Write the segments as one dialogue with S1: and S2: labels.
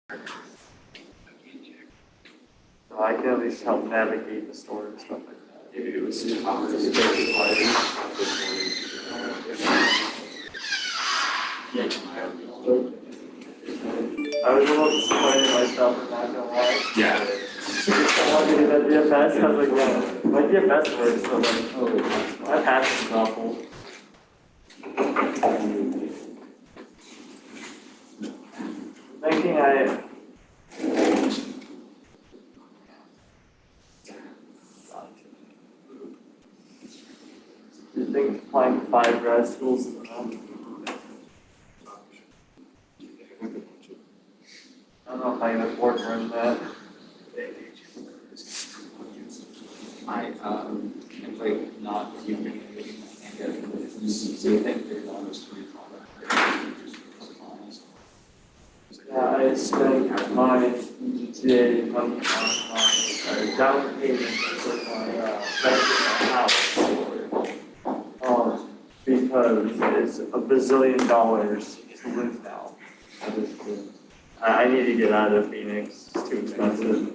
S1: So I can at least help navigate the store and stuff like that.
S2: It was I
S1: was a little disappointed in myself, I'm not gonna lie.
S2: Yeah.
S1: I wanted to get that DFS, I was like, yeah, my DFS works, so like, oh, my passing is awful. Thinking you think applying 5 grad schools is enough? I don't know if I can afford more than that.
S3: It's like not human. And get so you think there's almost 3 products.
S1: Yeah, I spent my GTA money on my down payment for my rent in my house. Because it's $1 bazillion to live now. I need to get out of Phoenix. It's too expensive.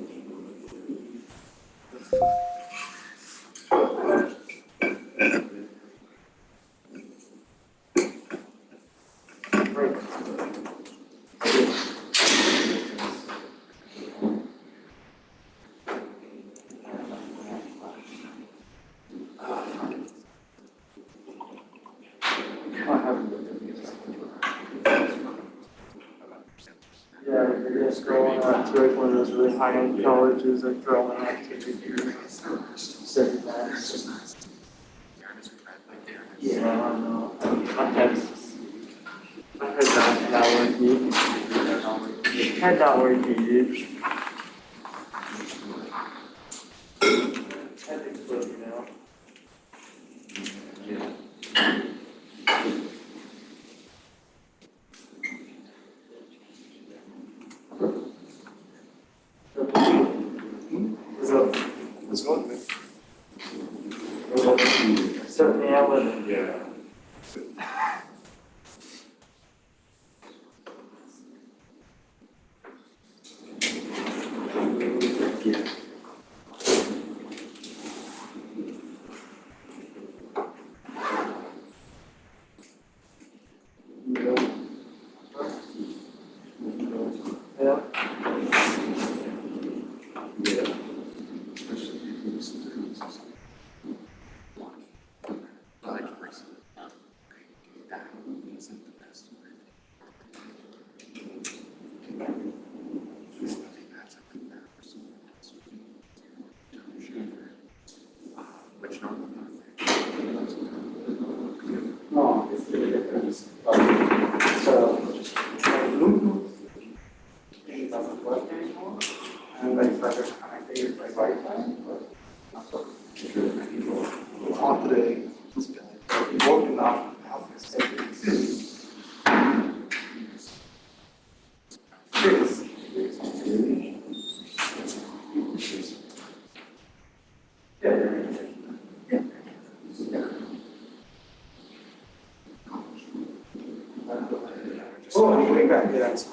S1: Yeah, they're just growing up to like one of those really high-end colleges, like growing up to degrees. Yeah, I don't know. My head's not working. Head not working, dude. Head exploding now.
S2: Let's go with
S1: Certainly I would.
S2: Yeah.
S1: No, it's really different. So, Bluetooth thing doesn't work anymore. And I try to connect it by Wi-Fi.
S4: On today, working on health inspectors. Oh, I'm going back. Yeah, that's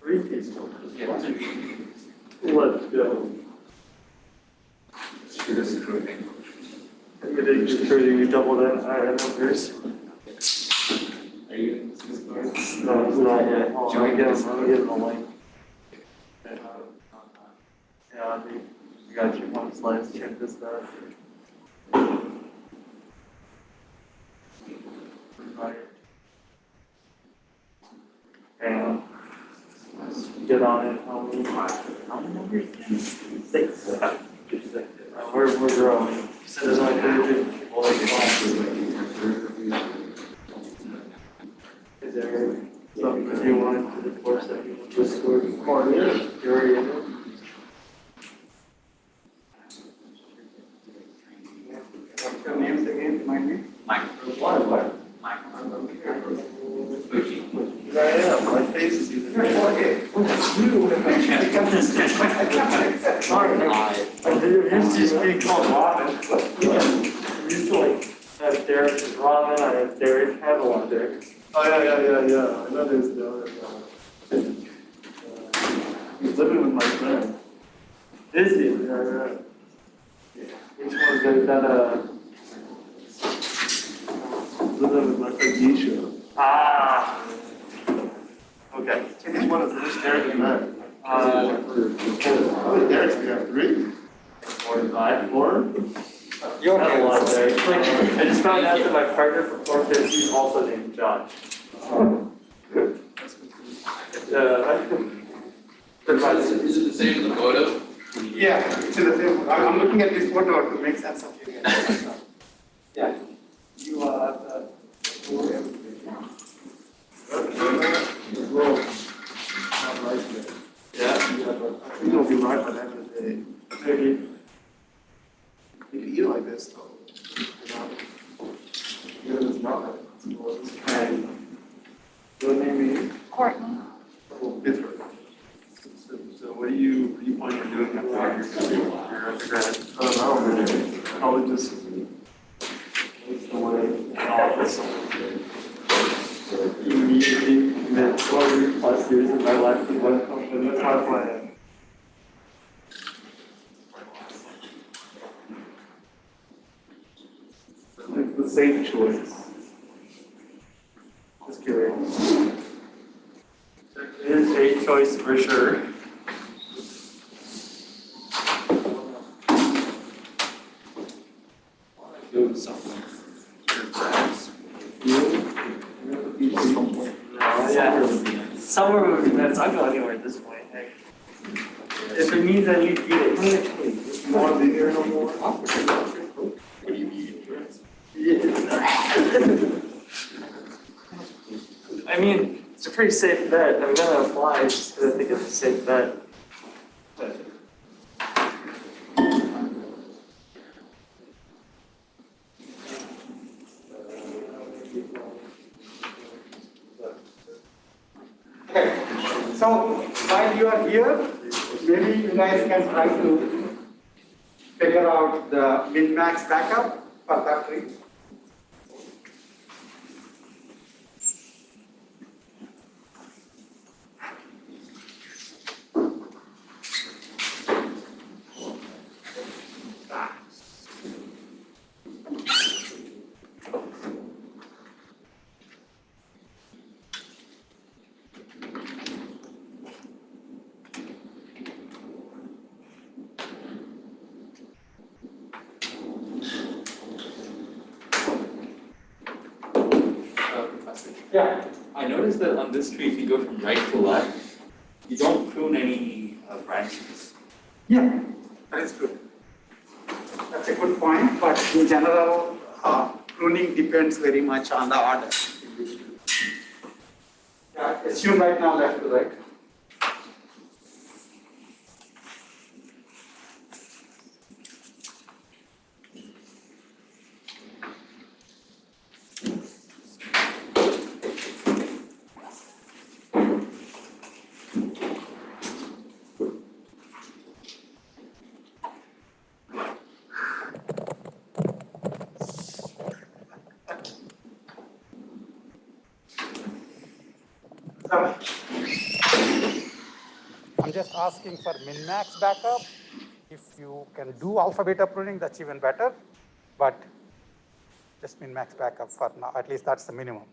S1: Three people. Let's go.
S3: This is recruiting.
S1: You're recruiting, you doubled in our numbers.
S3: Are you in this course?
S1: No, it's not yet. Hold on, I'll give him a link. Yeah, you got your home slice, check this out. And get on it, homie. How many numbers? 6. We're growing. So there's only 30 people like classes. Is there something that you wanted to the course that you want to score? You're already in it?
S4: What's your names again? My name?
S3: Mike.
S1: What?
S3: Mike.
S1: I am. My face is even.
S4: Okay. Oh, that's you.
S1: Sorry, I used to be called ramen. I used to like have Derek ramen, I have Derek, I have a lot of Derek.
S2: Oh, yeah. I know there's the other guy. He's living with my friend.
S1: Is he?
S2: Yeah.
S1: Which one is that,
S2: Living with my friend Yisha.
S1: Ah. Okay.
S2: Which one is which Derek and Matt?
S1: Oh,
S2: Derek's we have 3?
S1: 4 and 5.
S2: 4?
S1: You're a lot of Derek. I just found out that my partner from 450 is also named Josh.
S3: Is it the same in the photo?
S4: Yeah, it's in the same, I'm looking at this photo to make sense of you guys. Yeah. You are the.
S2: Well, not right yet.
S1: Yeah.
S2: Yeah, but I think it'll be right by the end of the day.
S1: Maybe.
S2: You can eat like this though. Even if it's not like this.
S1: And your name is?
S5: Courtney.
S2: Bitter.
S1: So what are you planning on doing after your undergrad?
S2: I don't know, man. Probably just waste away in office.
S1: Immediately commit 12 plus years of my life to one company.
S2: That's my plan. It's the safe choice. Just kidding.
S1: It is a choice for sure.
S3: Do something.
S1: Yeah. Somewhere would be nice. I'll go anywhere at this point. Heck. If it means I leave Phoenix.
S2: You want to be here no more?
S3: What do you mean?
S1: I mean, it's a pretty safe bet. I'm gonna apply just because I think it's a safe bet.
S4: Okay, so while you are here, maybe you guys can try to figure out the min-max backup for that tree. Yeah.
S3: I noticed that on this tree, if you go from right to left, you don't prune any branches.
S4: Yeah, that is good. That's a good point, but in general, pruning depends very much on the order. Yeah, assume right now left to right.
S6: I'm just asking for min-max backup. If you can do alpha-beta pruning, that's even better. But just min-max backup for now. At least that's the minimum.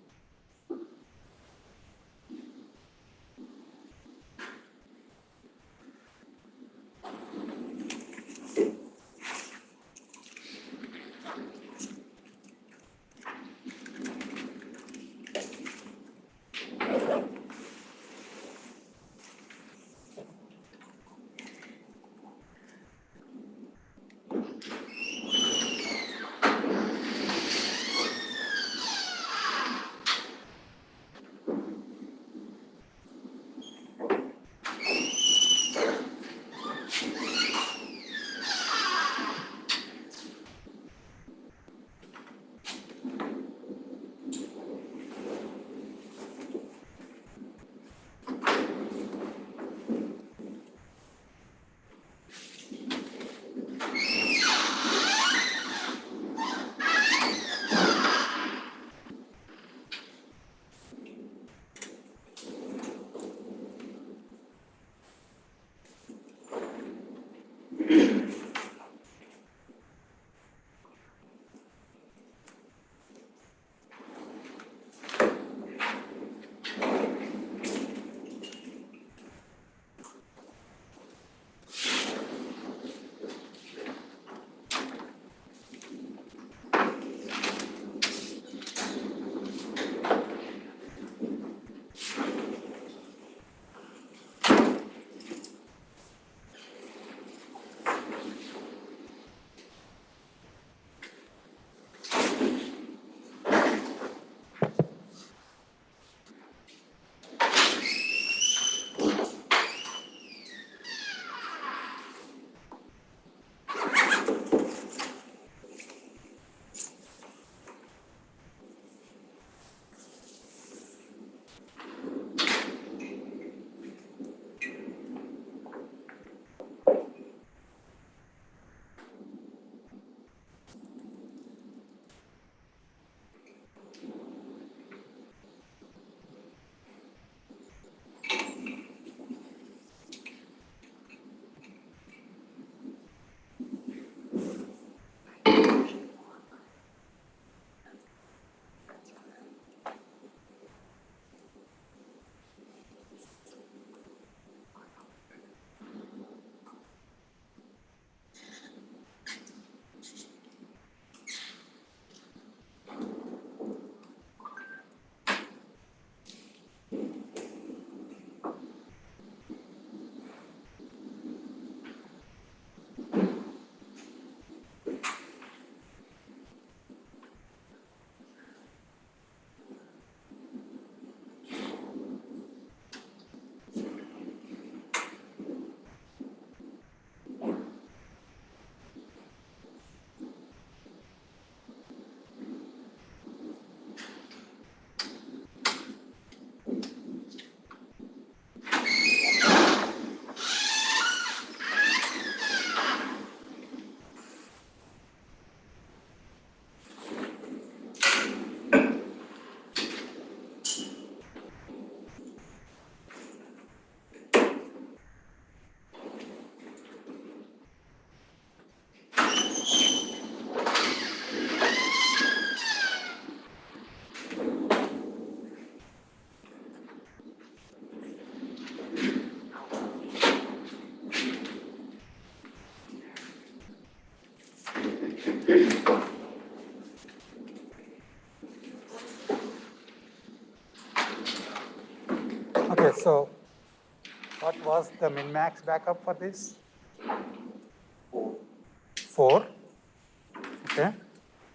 S6: Okay, so what was the min-max backup for this? 4. Okay,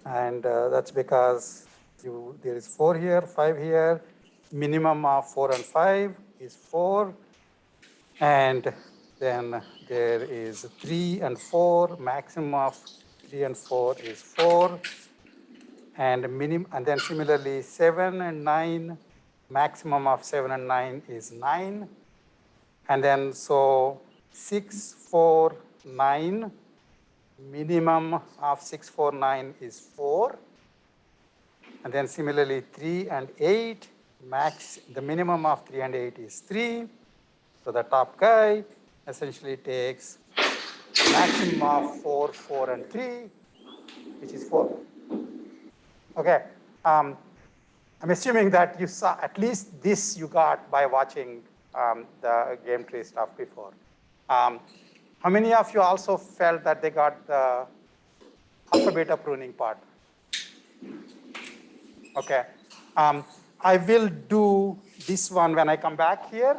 S6: and that's because there is 4 here, 5 here. Minimum of 4 and 5 is 4, and then there is 3 and 4. Maximum of 3 and 4 is 4, and then similarly 7 and 9. Maximum of 7 and 9 is 9, and then so 6, 4, 9. Minimum of 6, 4, 9 is 4. And then similarly 3 and 8, the minimum of 3 and 8 is 3. So the top guy essentially takes maximum of 4, 4 and 3, which is 4. Okay, I'm assuming that you saw at least this you got by watching the game tree stuff before. How many of you also felt that they got the alpha-beta pruning part? Okay. I will do this one when I come back here.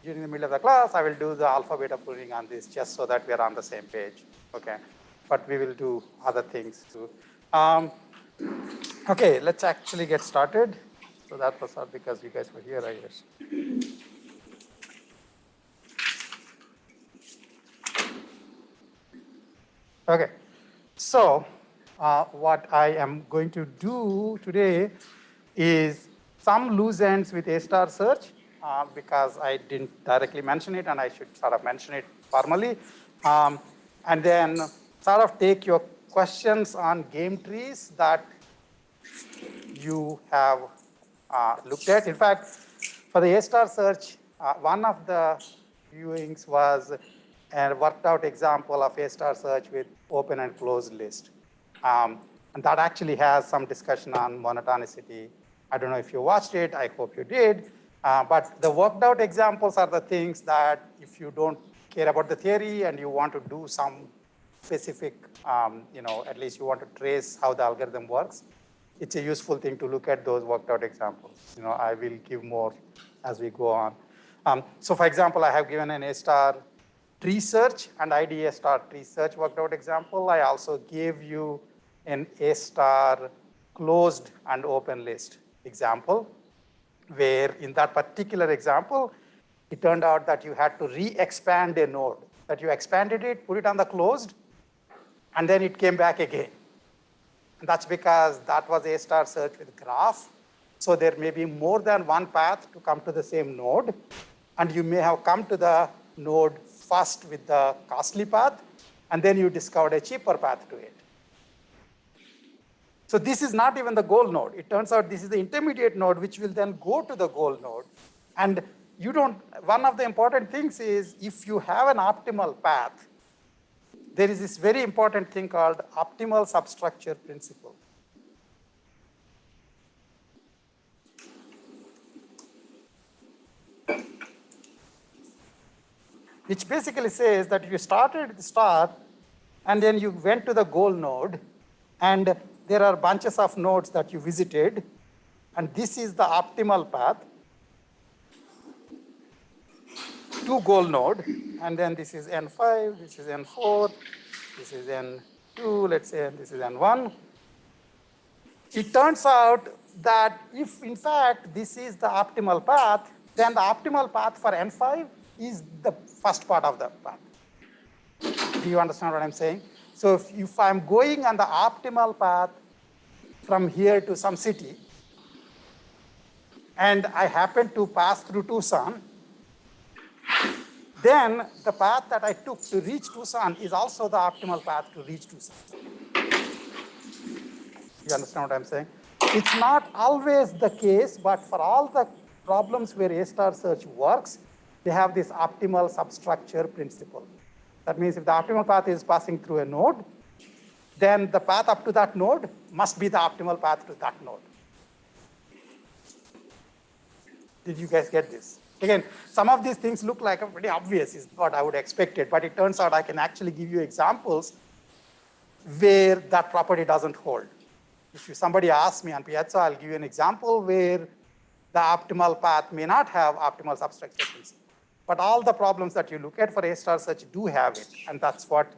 S6: During the middle of the class, I will do the alpha-beta pruning on this just so that we are on the same page. Okay. But we will do other things too. Okay, let's actually get started. So that was all because you guys were here, I guess. Okay, so what I am going to do today is some loose ends with A-star search because I didn't directly mention it and I should sort of mention it formally. And then sort of take your questions on game trees that you have looked at. In fact, for the A-star search, one of the viewings was a worked out example of A-star search with open and closed list. And that actually has some discussion on monotonicity. I don't know if you watched it, I hope you did. But the worked out examples are the things that if you don't care about the theory and you want to do some specific, at least you want to trace how the algorithm works, it's a useful thing to look at those worked out examples. I will give more as we go on. So for example, I have given an A-star tree search and ID A-star tree search worked out example. I also gave you an A-star closed and open list example, where in that particular example, it turned out that you had to re-expand a node, that you expanded it, put it on the closed, and then it came back again. And that's because that was A-star search with graph. So there may be more than one path to come to the same node. And you may have come to the node first with the costly path, and then you discovered a cheaper path to it. So this is not even the goal node. It turns out this is the intermediate node, which will then go to the goal node. And one of the important things is if you have an optimal path, there is this very important thing called optimal substructure principle. Which basically says that if you started at the start and then you went to the goal node, and there are bunches of nodes that you visited, and this is the optimal path to goal node, and then this is N5, this is N4, this is N2, let's say, and this is N1. It turns out that if, in fact, this is the optimal path, then the optimal path for N5 is the first part of the path. Do you understand what I'm saying? So if I'm going on the optimal path from here to some city, and I happen to pass through Tucson, then the path that I took to reach Tucson is also the optimal path to reach Tucson. You understand what I'm saying? It's not always the case, but for all the problems where A-star search works, they have this optimal substructure principle. That means if the optimal path is passing through a node, then the path up to that node must be the optimal path to that node. Did you guys get this? Again, some of these things look like pretty obvious is what I would expect it, but it turns out I can actually give you examples where that property doesn't hold. If somebody asks me on Piazza, I'll give you an example where the optimal path may not have optimal substructure principle. But all the problems that you look at for A-star search do have it. And that's what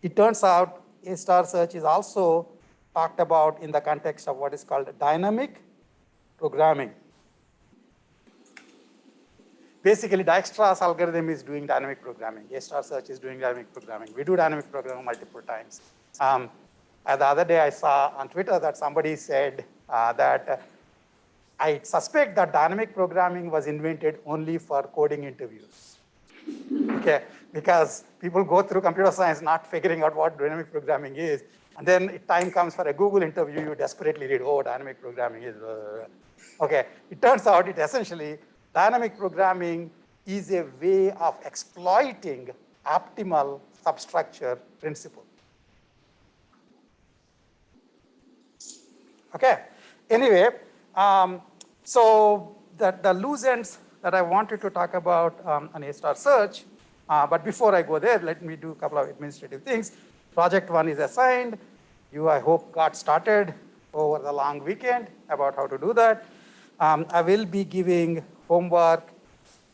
S6: it turns out A-star search is also talked about in the context of what is called dynamic programming. Basically, Dijkstra's algorithm is doing dynamic programming. A-star search is doing dynamic programming. We do dynamic programming multiple times. The other day, I saw on Twitter that somebody said that I suspect that dynamic programming was invented only for coding interviews. Okay, because people go through computer science not figuring out what dynamic programming is, and then time comes for a Google interview, you desperately read, oh, dynamic programming is. Okay, it turns out it essentially, dynamic programming is a way of exploiting optimal substructure principle. Okay, anyway, so the loose ends that I wanted to talk about on A-star search, but before I go there, let me do a couple of administrative things. Project 1 is assigned. You, I hope, got started over the long weekend about how to do that. I will be giving homework,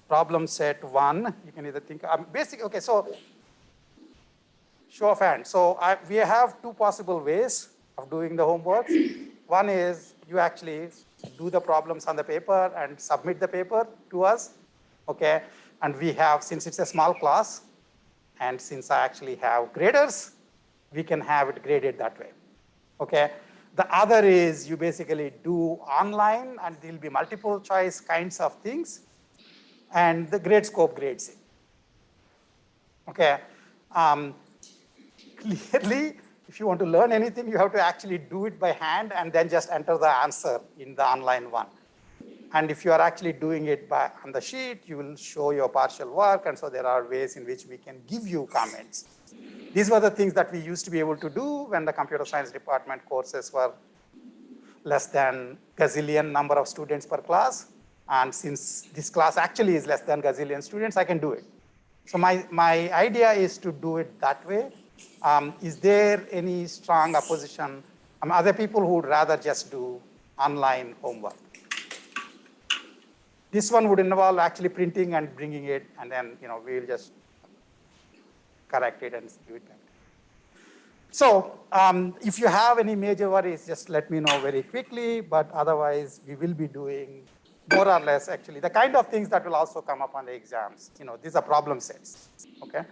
S6: problem set 1. You can either think, okay, so show of hands. So we have two possible ways of doing the homework. One is you actually do the problems on the paper and submit the paper to us, okay? And we have, since it's a small class, and since I actually have graders, we can have it graded that way, okay? The other is you basically do online, and there'll be multiple choice kinds of things, and the grade scope grades it, okay? Clearly, if you want to learn anything, you have to actually do it by hand and then just enter the answer in the online one. And if you are actually doing it on the sheet, you will show your partial work, and so there are ways in which we can give you comments. These were the things that we used to be able to do when the computer science department courses were less than gazillion number of students per class. And since this class actually is less than gazillion students, I can do it. So my idea is to do it that way. Is there any strong opposition? Other people who would rather just do online homework? This one would involve actually printing and bringing it, and then we'll just correct it and give it back. So if you have any major worries, just let me know very quickly. But otherwise, we will be doing more or less actually the kind of things that will also come up on the exams. These are problem sets. Okay.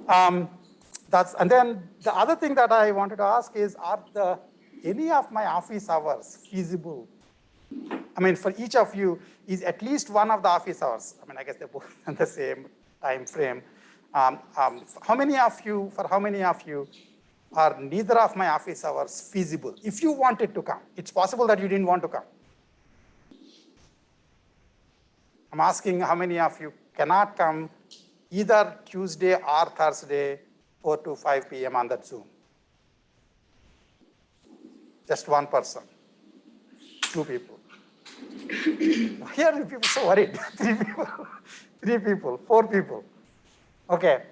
S6: And then the other thing that I wanted to ask is, are any of my office hours feasible? For each of you, is at least one of the office hours, I guess they're both in the same time frame. For how many of you are neither of my office hours feasible? If you wanted to come, it's possible that you didn't want to come. I'm asking how many of you cannot come either Tuesday or Thursday, 4 to 5 p.m. on that Zoom. Just one person, 2 people. Here are people so worried. 3 people, 3 people, 4 people. Okay,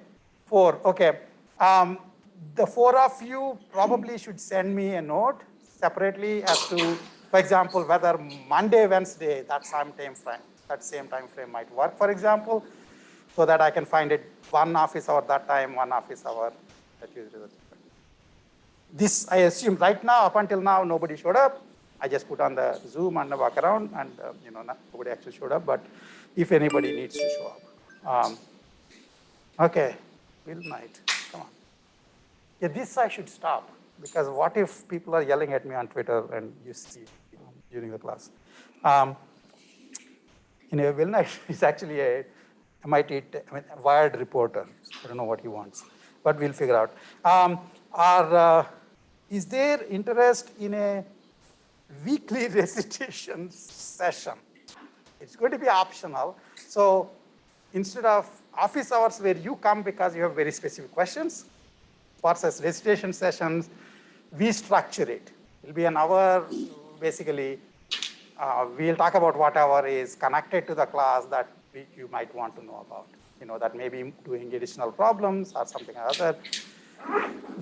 S6: 4, okay. The 4 of you probably should send me a note separately as to, for example, whether Monday, Wednesday, that same time frame might work, for example, so that I can find it one office hour that time, one office hour that usually. This, I assume right now, up until now, nobody showed up. I just put on the Zoom and walk around, and nobody actually showed up. But if anybody needs to show up, okay, Will Knight, come on. Yeah, this I should stop, because what if people are yelling at me on Twitter and you see during the class? Will Knight is actually a MIT Wired reporter. I don't know what he wants, but we'll figure out. Is there interest in a weekly recitation session? It's going to be optional. So instead of office hours where you come because you have very specific questions, versus recitation sessions, we structure it. It'll be an hour, basically. We'll talk about whatever is connected to the class that you might want to know about. That may be doing additional problems or something or other.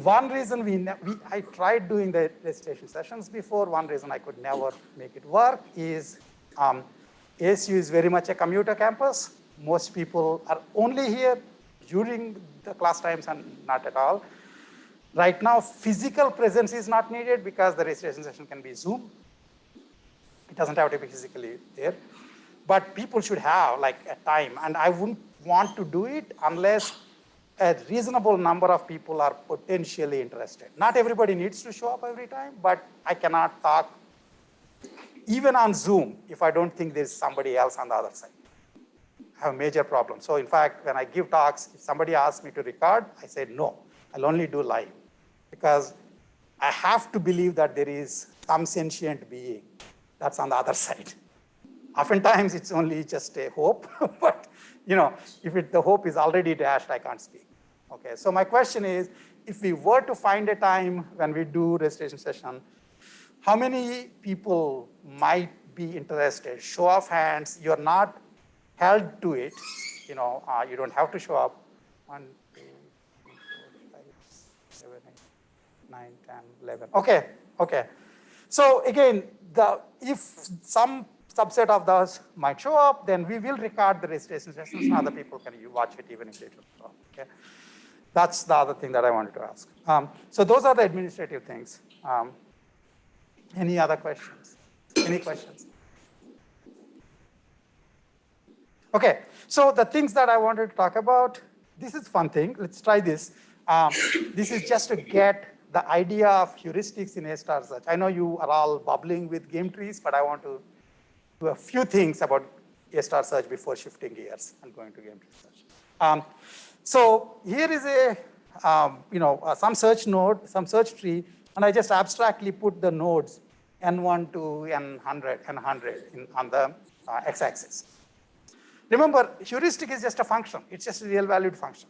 S6: One reason I tried doing the registration sessions before. One reason I could never make it work is ASU is very much a commuter campus. Most people are only here during the class times and not at all. Right now, physical presence is not needed because the registration session can be Zoom. It doesn't have to be physically there. But people should have like a time, and I wouldn't want to do it unless a reasonable number of people are potentially interested. Not everybody needs to show up every time, but I cannot talk even on Zoom if I don't think there's somebody else on the other side. I have a major problem. So in fact, when I give talks, if somebody asks me to record, I say no, I'll only do live because I have to believe that there is some sentient being that's on the other side. Oftentimes, it's only just a hope, but if the hope is already dashed, I can't speak. Okay, so my question is, if we were to find a time when we do registration session, how many people might be interested? Show of hands. You're not held to it. You don't have to show up. 1, 2, 3, 4, 5, 7, 8, 9, 10, 11. Okay. So again, if some subset of those might show up, then we will record the registration sessions and other people can watch it even if they don't show up. Okay? That's the other thing that I wanted to ask. So those are the administrative things. Any other questions? Any questions? Okay, so the things that I wanted to talk about, this is fun thing. Let's try this. This is just to get the idea of heuristics in A-star search. I know you are all bubbling with game trees, but I want to do a few things about A-star search before shifting gears and going to game tree search. So here is some search node, some search tree, and I just abstractly put the nodes N1 to N100 on the x-axis. Remember, heuristic is just a function. It's just a real-valued function.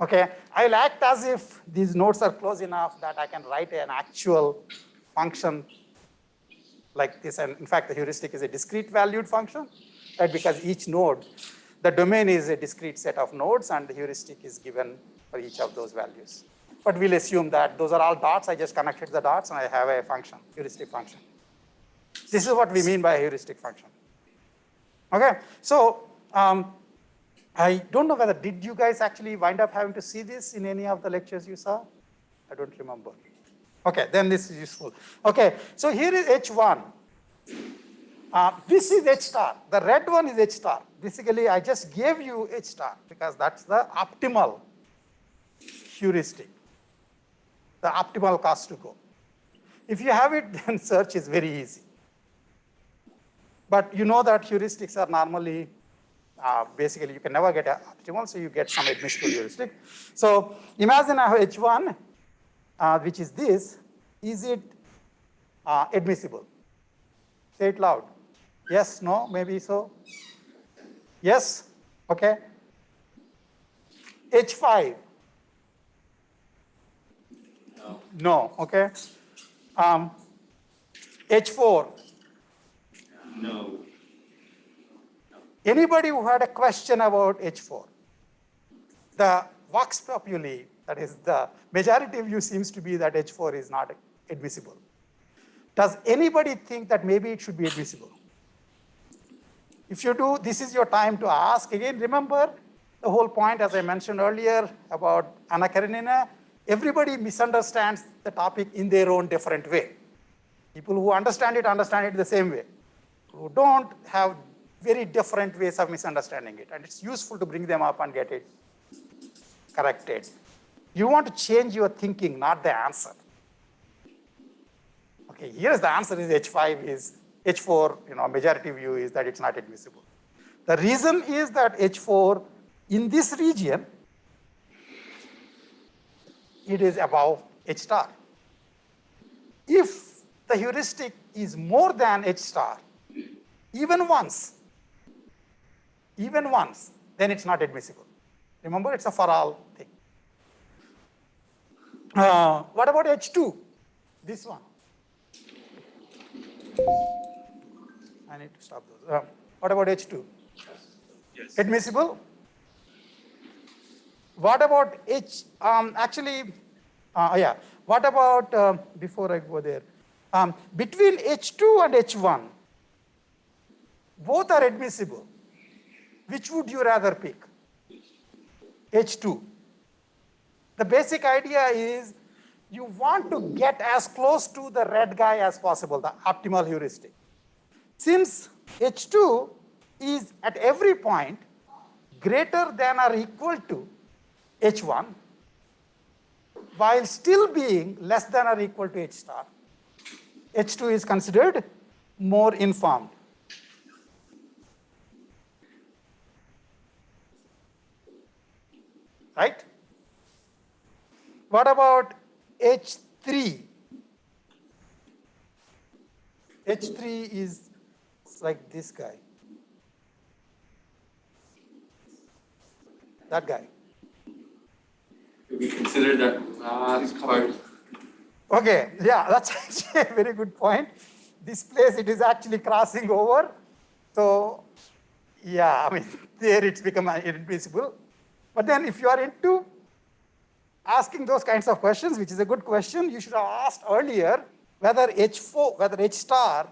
S6: Okay, I'll act as if these nodes are close enough that I can write an actual function like this. And in fact, the heuristic is a discrete valued function, right? Because each node, the domain is a discrete set of nodes, and the heuristic is given for each of those values. But we'll assume that those are all dots. I just connected the dots, and I have a function, heuristic function. This is what we mean by a heuristic function. Okay, so I don't know whether, did you guys actually wind up having to see this in any of the lectures you saw? I don't remember. Okay, then this is useful. Okay, so here is H1. This is H star. The red one is H star. Basically, I just gave you H star because that's the optimal heuristic, the optimal cost to go. If you have it, then search is very easy. But you know that heuristics are normally, basically, you can never get optimal, so you get some admissible heuristic. So imagine I have H1, which is this. Is it admissible? Say it loud. Yes, no, maybe so. Yes, okay. H5. No, okay. H4.
S3: No.
S6: Anybody who had a question about H4? The vox populi, that is the majority view seems to be that H4 is not admissible. Does anybody think that maybe it should be admissible? If you do, this is your time to ask. Again, remember the whole point, as I mentioned earlier, about Anna Karenina. Everybody misunderstands the topic in their own different way. People who understand it the same way. Who don't have very different ways of misunderstanding it. And it's useful to bring them up and get it corrected. You want to change your thinking, not the answer. Okay, here's the answer is H5 is H4, majority view is that it's not admissible. The reason is that H4 in this region, it is above H star. If the heuristic is more than H star, even once, then it's not admissible. Remember, it's a for all thing. What about H2? This one. I need to stop those. What about H2?
S2: Yes.
S6: Admissible? What about what about, before I go there, between H2 and H1, both are admissible. Which would you rather pick? H2. The basic idea is you want to get as close to the red guy as possible, the optimal heuristic. Since H2 is at every point greater than or equal to H1, while still being less than or equal to H star, H2 is considered more informed. Right? What about H3? H3 is like this guy. That guy.
S3: We consider that last part.
S6: Okay, yeah, that's actually a very good point. This place, it is actually crossing over. So, yeah, I mean, there it's become inadmissible. But then if you are into asking those kinds of questions, which is a good question, you should have asked earlier whether H4, whether H star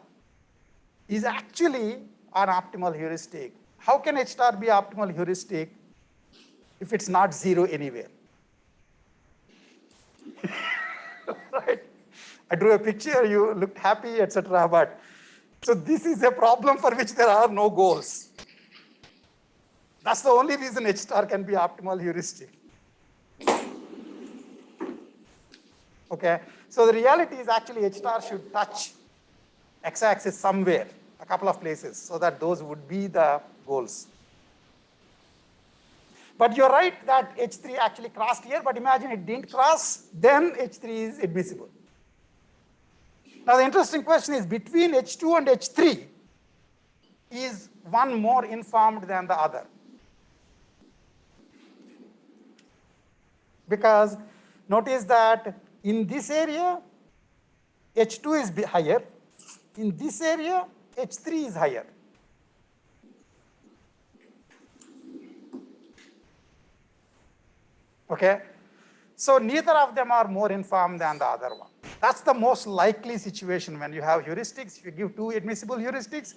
S6: is actually an optimal heuristic. How can H star be optimal heuristic if it's not zero anywhere? Right? I drew a picture, you looked happy, etc. But so this is a problem for which there are no goals. That's the only reason H star can be optimal heuristic. Okay, so the reality is actually H star should touch x-axis somewhere, a couple of places, so that those would be the goals. But you're right that H3 actually crossed here, but imagine it didn't cross, then H3 is admissible. Now the interesting question is, between H2 and H3, is one more informed than the other? Because notice that in this area, H2 is higher. In this area, H3 is higher. Okay? So neither of them are more informed than the other one. That's the most likely situation when you have heuristics. If you give two admissible heuristics,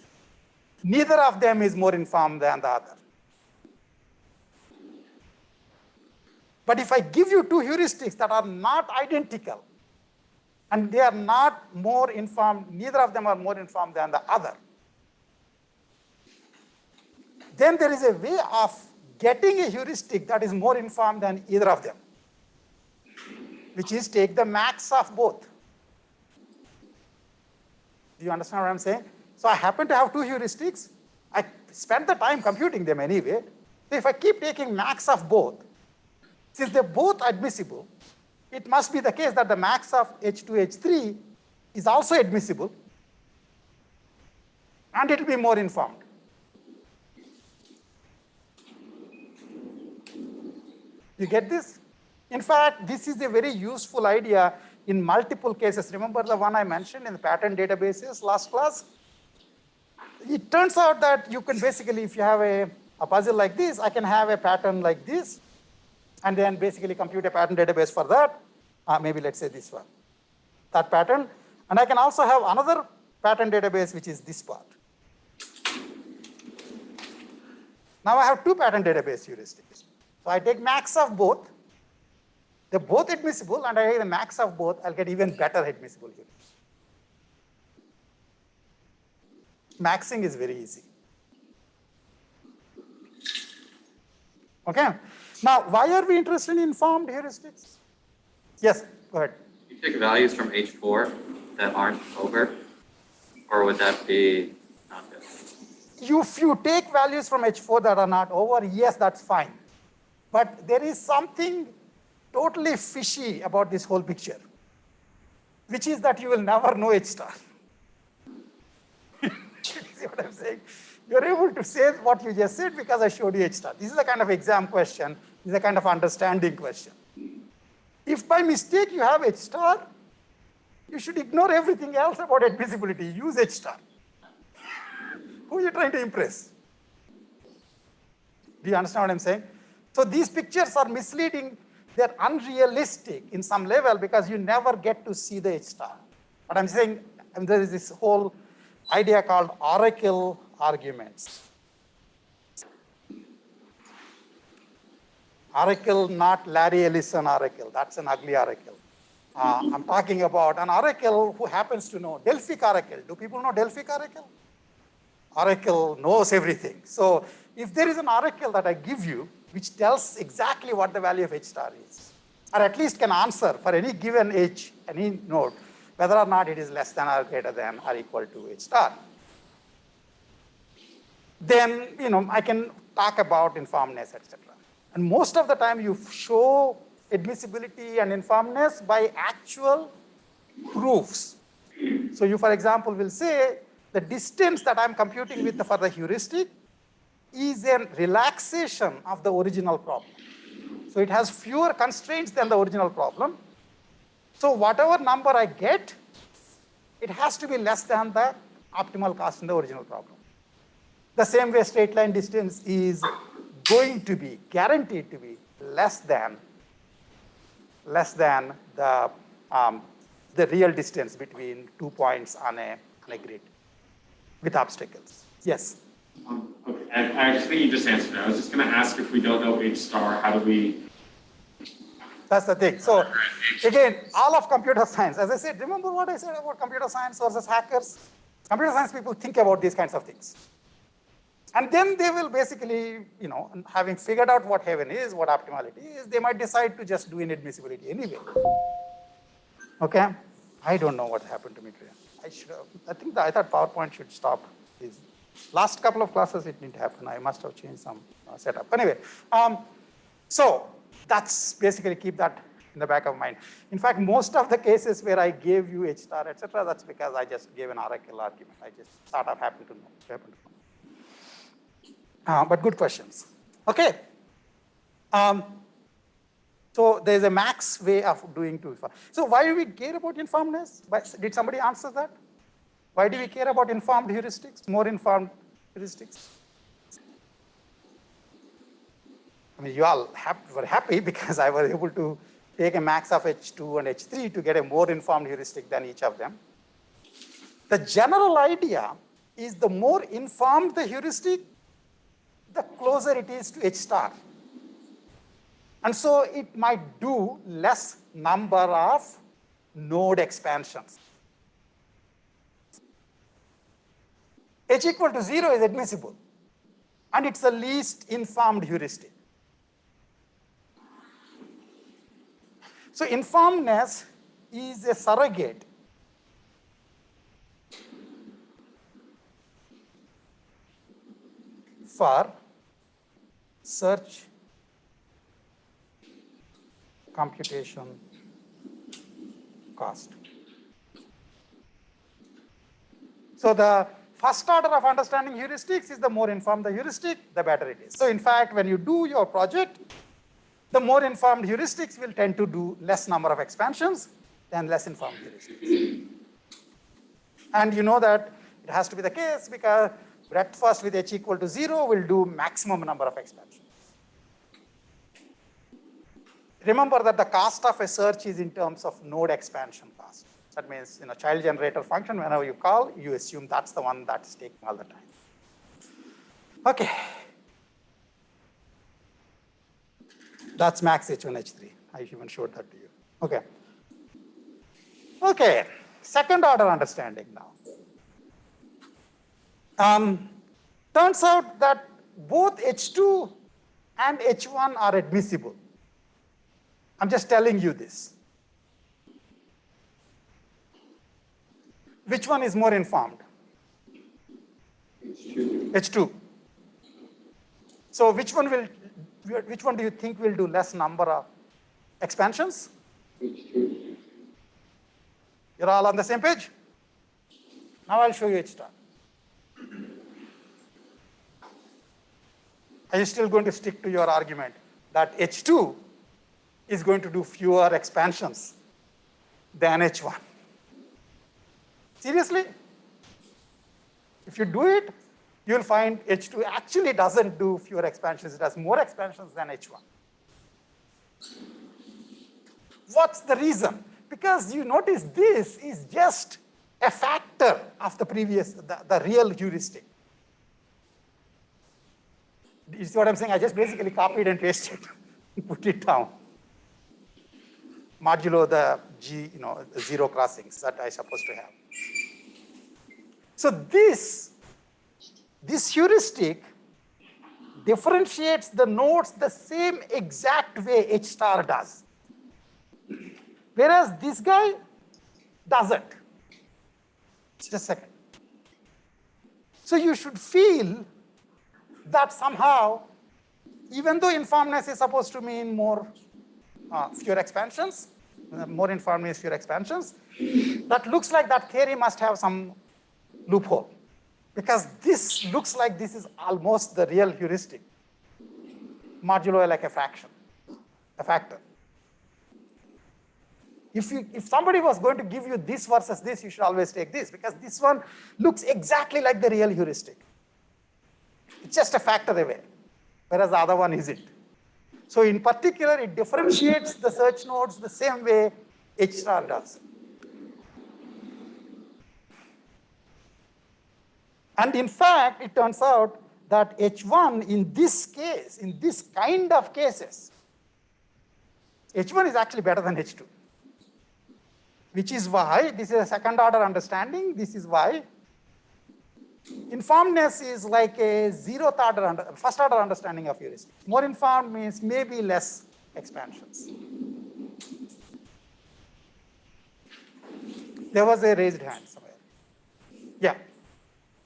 S6: neither of them is more informed than the other. But if I give you two heuristics that are not identical, and they are not more informed, neither of them are more informed than the other, then there is a way of getting a heuristic that is more informed than either of them, which is take the max of both. Do you understand what I'm saying? So I happen to have two heuristics. I spent the time computing them anyway. So if I keep taking max of both, since they're both admissible, it must be the case that the max of H2, H3 is also admissible, and it will be more informed. You get this? In fact, this is a very useful idea in multiple cases. Remember the one I mentioned in the pattern databases last class? It turns out that you can basically, if you have a puzzle like this, I can have a pattern like this, and then basically compute a pattern database for that. Maybe let's say this one, that pattern. And I can also have another pattern database, which is this part. Now I have two pattern database heuristics. So I take max of both. They're both admissible, and I take the max of both. I'll get even better admissible heuristics. Maxing is very easy. Okay. Now, why are we interested in informed heuristics? Yes, go ahead.
S5: You take values from H4 that aren't over, or would that be not good?
S6: If you take values from H4 that are not over, yes, that's fine. But there is something totally fishy about this whole picture, which is that you will never know H star. You see what I'm saying? You're able to say what you just said because I showed you H star. This is a kind of exam question. This is a kind of understanding question. If by mistake you have H star, you should ignore everything else about admissibility. Use H star. Who are you trying to impress? Do you understand what I'm saying? So these pictures are misleading. They're unrealistic in some level because you never get to see the H star. But I'm saying there is this whole idea called oracle arguments. Oracle, not Larry Ellison oracle. That's an ugly oracle. I'm talking about an oracle who happens to know Delphic oracle. Do people know Delphic oracle? Oracle knows everything. So if there is an oracle that I give you, which tells exactly what the value of H star is, or at least can answer for any given H, any node, whether or not it is less than or greater than or equal to H star, then I can talk about informedness, etc. And most of the time you show admissibility and informedness by actual proofs. So you, for example, will say the distance that I'm computing with for the heuristic is a relaxation of the original problem. So it has fewer constraints than the original problem. So whatever number I get, it has to be less than the optimal cost in the original problem. The same way straight line distance is going to be guaranteed to be less than the real distance between 2 points on a grid with obstacles. Yes?
S7: Okay, I just think you just answered it. I was just going to ask, if we don't know H star, how do we?
S6: That's the thing. So again, all of computer science, as I said, remember what I said about computer science versus hackers? Computer science people think about these kinds of things. And then they will basically, having figured out what heaven is, what optimality is, they might decide to just do inadmissibility anyway. Okay? I don't know what happened to me today. I thought PowerPoint should stop. These last couple of classes it didn't happen. I must have changed some setup. Anyway, so that's basically, keep that in the back of mind. In fact, most of the cases where I gave you H star, etc., that's because I just gave an oracle argument. I just sort of happened to know. But good questions. Okay. So there's a max way of doing two. So why do we care about informedness? Did somebody answer that? Why do we care about informed heuristics, more informed heuristics? I mean, you all were happy because I was able to take a max of H2 and H3 to get a more informed heuristic than each of them. The general idea is the more informed the heuristic, the closer it is to H star. And so it might do less number of node expansions. H equal to 0 is admissible, and it's the least informed heuristic. So informedness is a surrogate for search computation cost. So the first order of understanding heuristics is the more informed the heuristic, the better it is. So in fact, when you do your project, the more informed heuristics will tend to do less number of expansions than less informed heuristics. And you know that it has to be the case because breadth first with H equal to 0 will do maximum number of expansions. Remember that the cost of a search is in terms of node expansion cost. That means, child generator function, whenever you call, you assume that's the one that's taking all the time. Okay. That's max H1, H3. I even showed that to you. Okay. Okay. Second order understanding now. Turns out that both H2 and H1 are admissible. I'm just telling you this. Which one is more informed? H2. So which one do you think will do less number of expansions?
S2: H2.
S6: You're all on the same page? Now I'll show you H star. Are you still going to stick to your argument that H2 is going to do fewer expansions than H1? Seriously? If you do it, you'll find H2 actually doesn't do fewer expansions. It has more expansions than H1. What's the reason? Because you notice this is just a factor of the previous, the real heuristic. You see what I'm saying? I just basically copied and pasted, put it down. Modulo the G, the zero crossings that I supposed to have. So this heuristic differentiates the nodes the same exact way H star does. Whereas this guy doesn't. Just a second. So you should feel that somehow, even though informedness is supposed to mean more fewer expansions, more informed means fewer expansions, that looks like that theory must have some loophole. Because this looks like this is almost the real heuristic, modulo like a fraction, a factor. If somebody was going to give you this versus this, you should always take this, because this one looks exactly like the real heuristic. It's just a factor away, whereas the other one isn't. So in particular, it differentiates the search nodes the same way H star does. And in fact, it turns out that H1 in this case, in this kind of cases, H1 is actually better than H2. Which is why, this is a second order understanding, this is why informedness is like a first order understanding of heuristic. More informed means maybe less expansions. There was a raised hand somewhere. Yeah.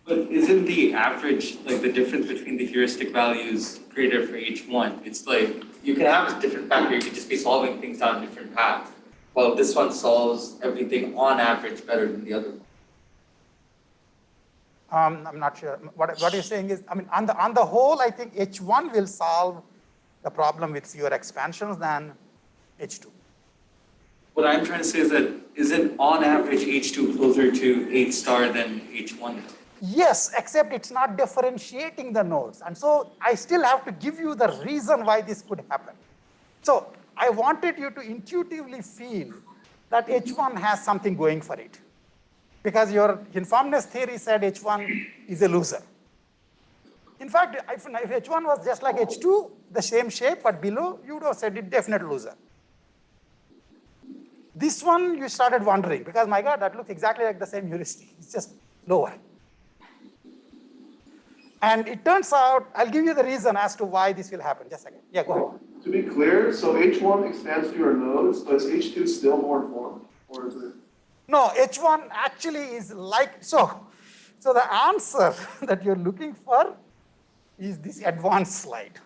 S8: But isn't the average, like the difference between the heuristic values greater for H1? It's like, you can have a different factor, you could just be solving things down a different path. Well, this one solves everything on average better than the other one.
S6: I'm not sure. What you're saying is, I mean, on the whole, I think H1 will solve the problem with fewer expansions than H2.
S8: What I'm trying to say is that, isn't on average H2 closer to H star than H1?
S6: Yes, except it's not differentiating the nodes. And so I still have to give you the reason why this could happen. So I wanted you to intuitively feel that H1 has something going for it. Because your informedness theory said H1 is a loser. In fact, if H1 was just like H2, the same shape but below, you would have said it definite loser. This one you started wondering, because my God, that looks exactly like the same heuristic. It's just lower. And it turns out, I'll give you the reason as to why this will happen. Just a second. Yeah, go ahead.
S2: To be clear, so H1 expands fewer nodes, but is H2 still more informed? Or is it?
S6: No, H1 actually is like, so the answer that you're looking for is this advanced slide.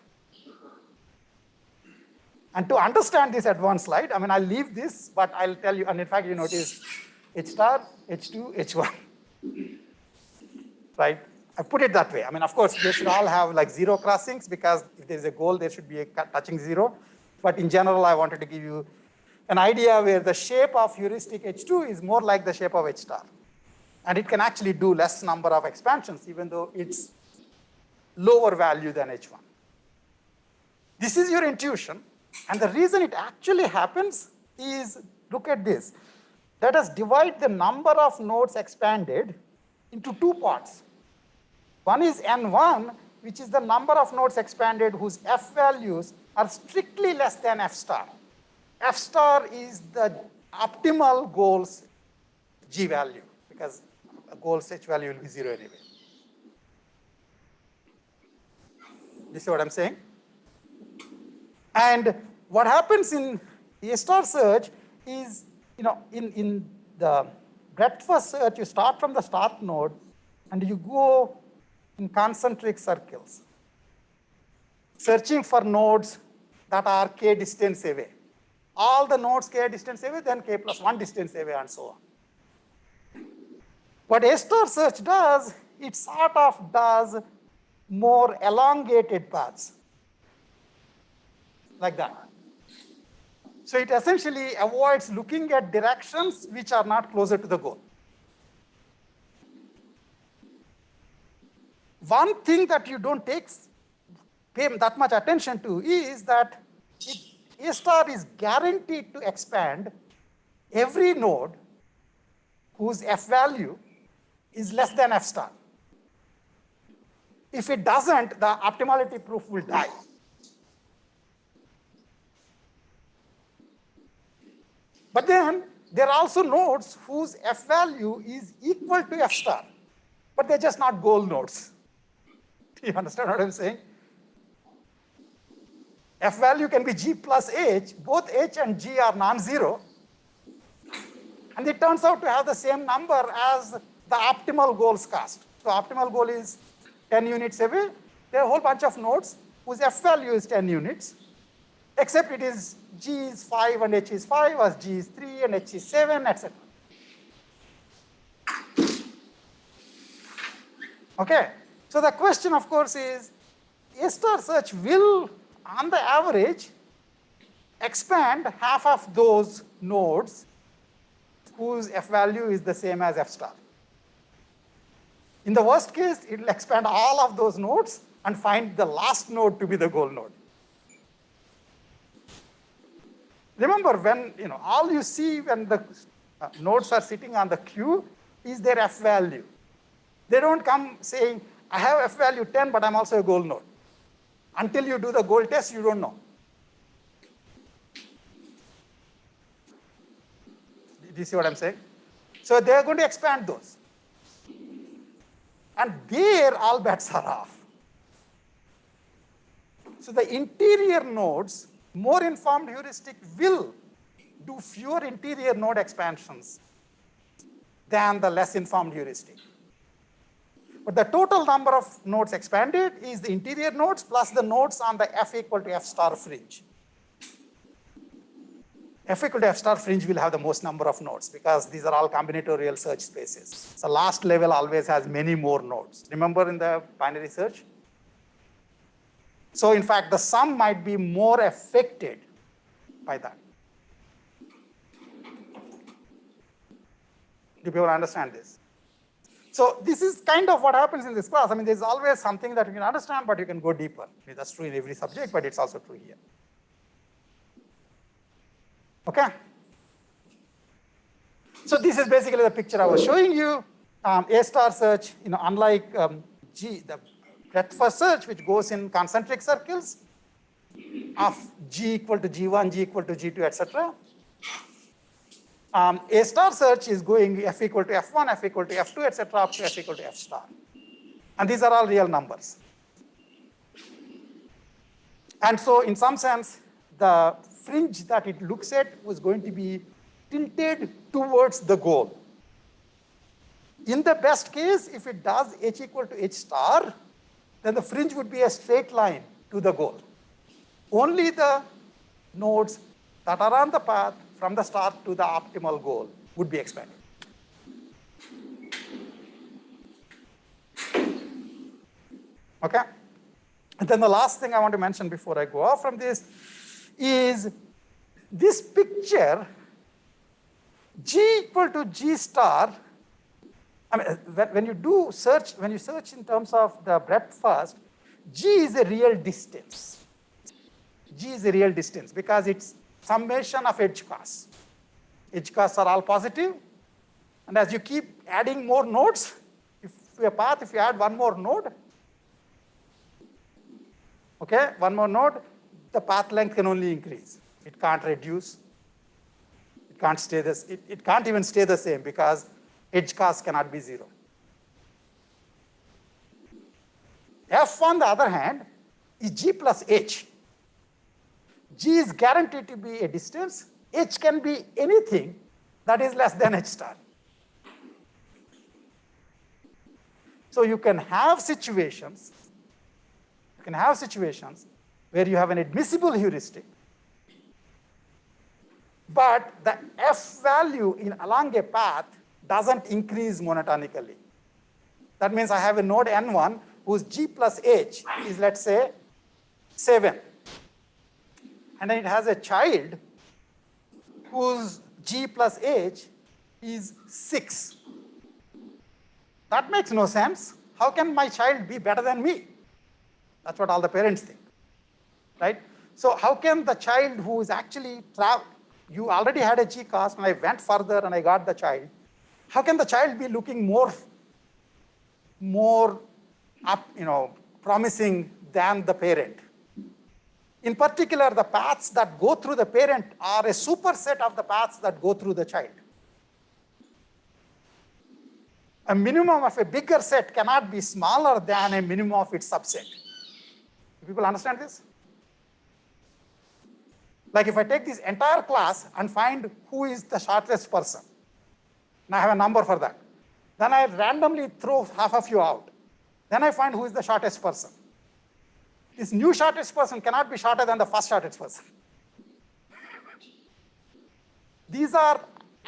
S6: And to understand this advanced slide, I mean, I'll leave this, but I'll tell you, and in fact, you notice H star, H2, H1, right? I put it that way. I mean, of course, they should all have like zero crossings, because if there's a goal, there should be a touching zero. But in general, I wanted to give you an idea where the shape of heuristic H2 is more like the shape of H star. And it can actually do less number of expansions, even though it's lower value than H1. This is your intuition. And the reason it actually happens is, look at this. Let us divide the number of nodes expanded into two parts. One is N1, which is the number of nodes expanded whose F values are strictly less than F star. F star is the optimal goal's G value, because a goal's H value will be zero anyway. You see what I'm saying? And what happens in A star search is, in the breadth first search, you start from the start node and you go in concentric circles, searching for nodes that are k distance away. All the nodes k distance away, then k plus 1 distance away, and so on. What A star search does, it sort of does more elongated paths, like that. So it essentially avoids looking at directions which are not closer to the goal. One thing that you don't pay that much attention to is that A star is guaranteed to expand every node whose F value is less than F star. If it doesn't, the optimality proof will die. But then there are also nodes whose F value is equal to F star, but they're just not goal nodes. Do you understand what I'm saying? F value can be G plus H, both H and G are non-zero, and it turns out to have the same number as the optimal goals cost. So optimal goal is 10 units away. There are a whole bunch of nodes whose F value is 10 units, except it is G is 5 and H is 5, or G is 3 and H is 7, etc. Okay, so the question, of course, is A star search will, on the average, expand half of those nodes whose F value is the same as F star. In the worst case, it will expand all of those nodes and find the last node to be the goal node. Remember, when all you see when the nodes are sitting on the queue is their F value. They don't come saying, I have F value 10, but I'm also a goal node. Until you do the goal test, you don't know. Do you see what I'm saying? So they're going to expand those. And there, all bets are off. So the interior nodes, more informed heuristic will do fewer interior node expansions than the less informed heuristic. But the total number of nodes expanded is the interior nodes plus the nodes on the F equal to F star fringe. F equal to F star fringe will have the most number of nodes because these are all combinatorial search spaces. The last level always has many more nodes. Remember in the binary search? So in fact, the sum might be more affected by that. Do people understand this? So this is kind of what happens in this class. I mean, there's always something that you can understand, but you can go deeper. I mean, that's true in every subject, but it's also true here. Okay? So this is basically the picture I was showing you. A star search, unlike G, the breadth first search, which goes in concentric circles of G equal to G1, G equal to G2, etc. A star search is going F equal to F1, F equal to F2, etc., up to F equal to F star. And these are all real numbers. And so in some sense, the fringe that it looks at was going to be tilted towards the goal. In the best case, if it does H equal to H star, then the fringe would be a straight line to the goal. Only the nodes that are on the path from the start to the optimal goal would be expanded. Okay? And then the last thing I want to mention before I go off from this is this picture, G equal to G star. I mean, when you search in terms of the breadth first, G is a real distance. G is a real distance because it's summation of edge costs. Edge costs are all positive, and as you keep adding more nodes, if you add one more node, okay, one more node, the path length can only increase. It can't reduce. It can't stay this. It can't even stay the same because edge cost cannot be 0. F, on the other hand, is G plus H. G is guaranteed to be a distance. H can be anything that is less than H star. So you can have situations where you have an admissible heuristic, but the F value along a path doesn't increase monotonically. That means I have a node N1 whose G plus H is, let's say, 7. And then it has a child whose G plus H is 6. That makes no sense how can my child be better than me? That's what all the parents think, right? So how can the child who is actually you already had a G-cast and I went further and I got the child, how can the child be looking more up, promising than the parent? In particular, the paths that go through the parent are a superset of the paths that go through the child. A minimum of a bigger set cannot be smaller than a minimum of its subset. Do people understand this? Like if I take this entire class and find who is the shortest person, and I have a number for that, then I randomly throw half of you out. Then I find who is the shortest person. This new shortest person cannot be shorter than the first shortest person. These are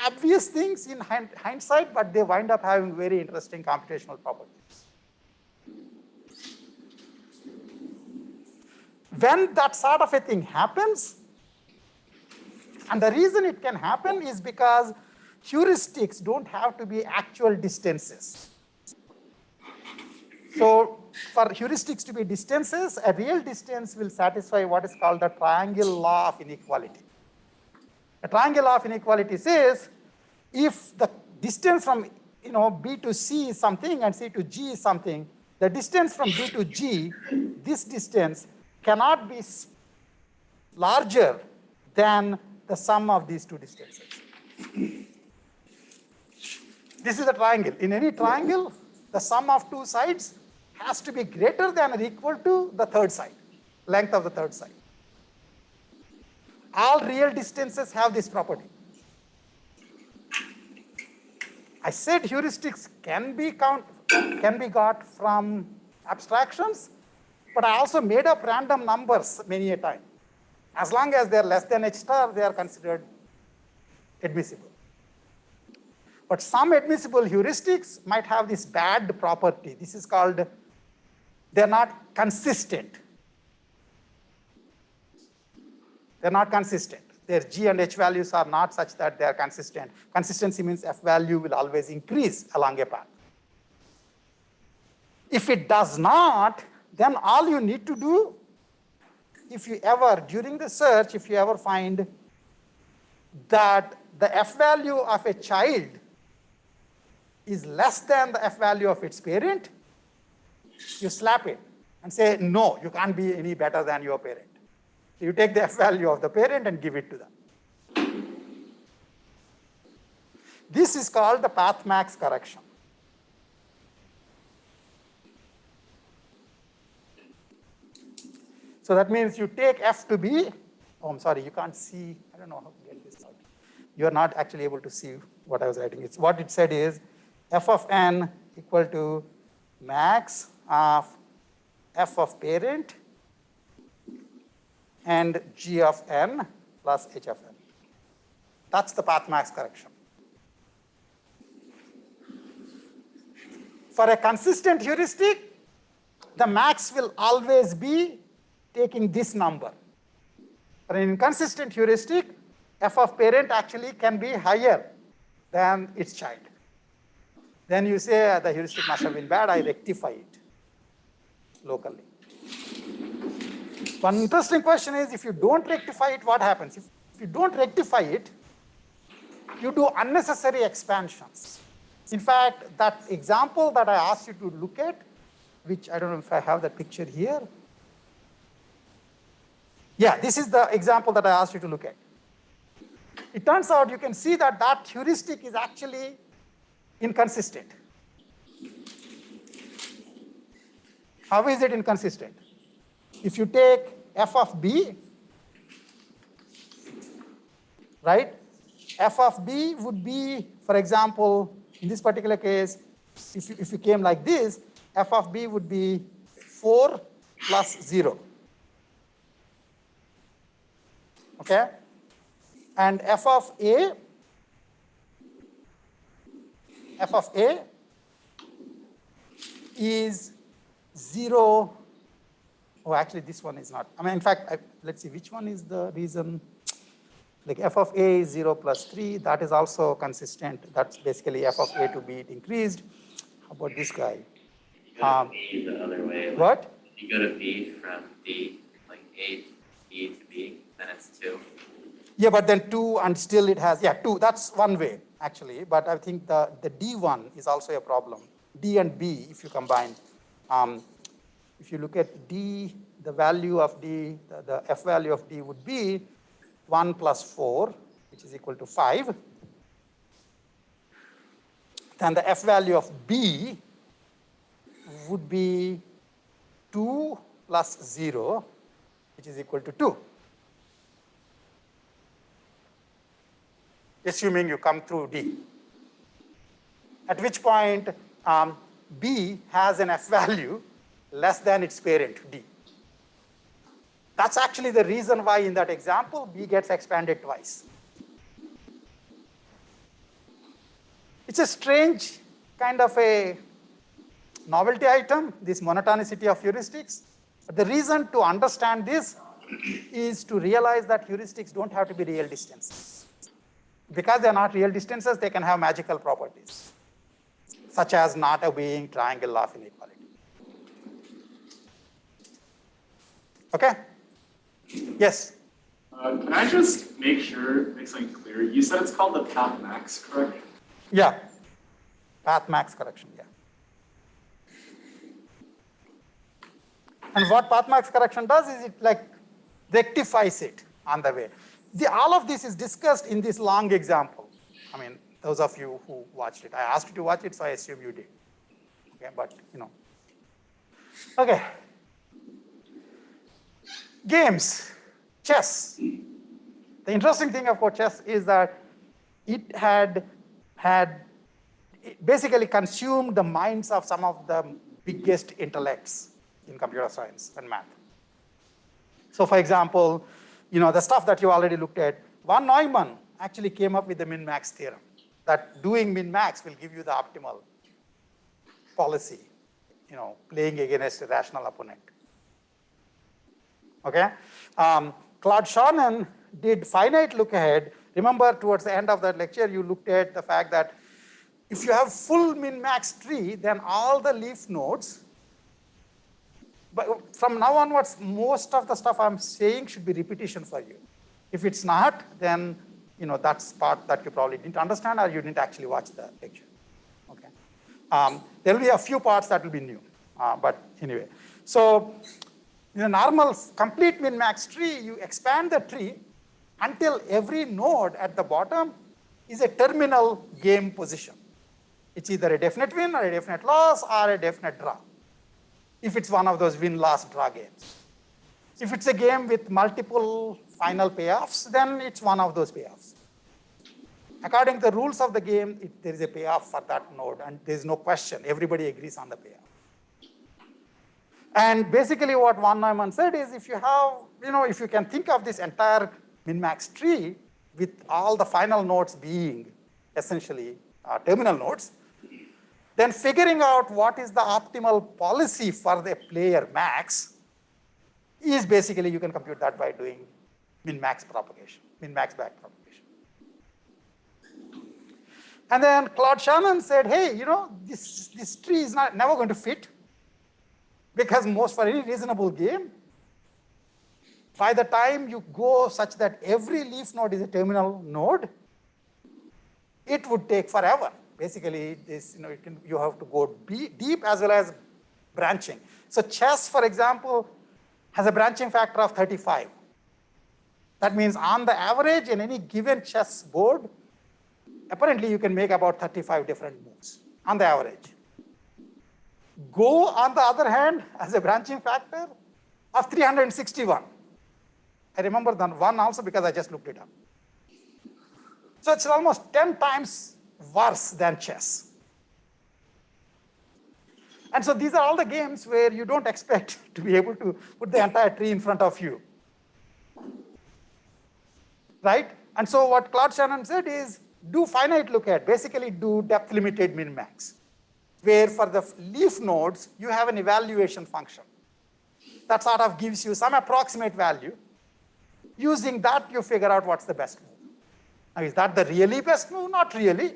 S6: obvious things in hindsight, but they wind up having very interesting computational properties. When that sort of a thing happens, and the reason it can happen is because heuristics don't have to be actual distances. So for heuristics to be distances, a real distance will satisfy what is called the triangle law of inequality. A triangle law of inequality says if the distance from B to C is something and C to G is something, the distance from B to G, this distance cannot be larger than the sum of these two distances. This is a triangle. In any triangle, the sum of two sides has to be greater than or equal to the third side, length of the third side. All real distances have this property. I said heuristics can be got from abstractions, but I also made up random numbers many a time. As long as they're less than H star, they are considered admissible. But some admissible heuristics might have this bad property. This is called, they're not consistent. They're not consistent. Their G and H values are not such that they are consistent. Consistency means F value will always increase along a path. If it does not, then all you need to do, if you ever, during the search, if you ever find that the F value of a child is less than the F value of its parent, you slap it and say, no, you can't be any better than your parent. So you take the F value of the parent and give it to them. This is called the path max correction. So that means you take F to be, oh, I'm sorry, you can't see, I don't know how to get this out. You're not actually able to see what I was writing. It's what it said is F of n equal to max of F of parent and G of n plus H of n. That's the path max correction. For a consistent heuristic, the max will always be taking this number. For an inconsistent heuristic, F of parent actually can be higher than its child. Then you say the heuristic must have been bad, I rectify it locally. One interesting question is, if you don't rectify it, what happens? If you don't rectify it, you do unnecessary expansions. In fact, that example that I asked you to look at, which I don't know if I have that picture here. Yeah, this is the example that I asked you to look at. It turns out you can see that that heuristic is actually inconsistent. How is it inconsistent? If you take F of B, right? F of B would be, for example, in this particular case, if you came like this, F of B would be 4 plus 0. Okay? And F of A is 0. Oh, actually, this one is not. I mean, in fact, let's see, which one is the reason? Like F of A is 0 plus 3. That is also consistent. That's basically F of A to be increased. How about this guy?
S5: Go to B the other way. Like,
S6: What?
S5: if you go to B from D, like A, E to B, then it's 2.
S6: Yeah, but then 2 and still it has, 2, that's one way actually, but I think the D1 is also a problem. D and B, if you combine, if you look at D, the value of D, the F value of D would be 1 plus 4, which is equal to 5. Then the F value of B would be 2 plus 0, which is equal to 2. Assuming you come through D. At which point B has an F value less than its parent, D. That's actually the reason why in that example, B gets expanded twice. It's a strange kind of a novelty item, this monotonicity of heuristics. But the reason to understand this is to realize that heuristics don't have to be real distances. Because they're not real distances, they can have magical properties, such as not obeying triangle law of inequality. Okay? Yes?
S2: Can I just make something clear? You said it's called the path max, correct?
S6: Yeah. Path max correction, yeah. And what path max correction does is it like rectifies it on the way. All of this is discussed in this long example. I mean, those of you who watched it. I asked you to watch it, so I assume you did. Okay, but you know. Okay. Games, chess. The interesting thing about chess is that it had basically consumed the minds of some of the biggest intellects in computer science and math. So for example, you know, the stuff that you already looked at, von Neumann actually came up with the min-max theorem, that doing min-max will give you the optimal policy, you know, playing against a rational opponent. Okay? Claude Shannon did finite look ahead. Remember, towards the end of that lecture, you looked at the fact that if you have full min-max tree, then all the leaf nodes, but from now onwards, most of the stuff I'm saying should be repetition for you. If it's not, then you know that's part that you probably didn't understand or you didn't actually watch the lecture. Okay. There will be a few parts that will be new, but anyway. So in a normal complete min-max tree, you expand the tree until every node at the bottom is a terminal game position. It's either a definite win or a definite loss or a definite draw, if it's one of those win-loss-draw games. If it's a game with multiple final payoffs, then it's one of those payoffs. According to the rules of the game, there is a payoff for that node, and there's no question. Everybody agrees on the payoff. And basically what von Neumann said is if you have, you know, if you can think of this entire min-max tree with all the final nodes being essentially terminal nodes, then figuring out what is the optimal policy for the player max is basically, you can compute that by doing min-max propagation, min-max back propagation. And then Claude Shannon said, hey, you know, this tree is never going to fit, because for any reasonable game, by the time you go such that every leaf node is a terminal node, it would take forever. Basically, this, you know, you have to go deep as well as branching. So chess, for example, has a branching factor of 35. That means on the average in any given chess board, apparently you can make about 35 different moves on the average. Go, on the other hand, has a branching factor of 361. I remember that one also because I just looked it up. So it's almost 10 times worse than chess. And so these are all the games where you don't expect to be able to put the entire tree in front of you. Right? And so what Claude Shannon said is do finite look ahead, basically do depth limited min-max, where for the leaf nodes, you have an evaluation function that sort of gives you some approximate value. Using that, you figure out what's the best move. Now, is that the really best move? Not really.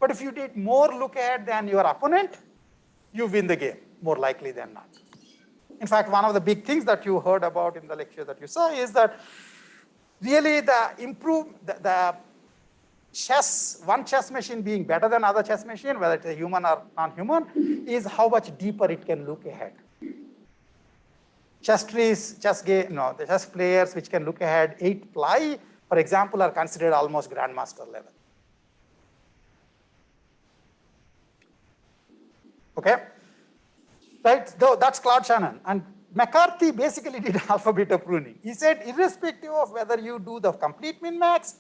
S6: But if you did more look ahead than your opponent, you win the game. more likely than not. In fact, one of the big things that you heard about in the lecture that you saw is that really the one chess machine being better than other chess machine, whether it's a human or non-human, is how much deeper it can look ahead. Chess trees, the chess players which can look ahead 8 ply, for example, are considered almost grandmaster level. Okay? Right, so that's Claude Shannon. And McCarthy basically did alpha-beta pruning. He said, irrespective of whether you do the complete min-max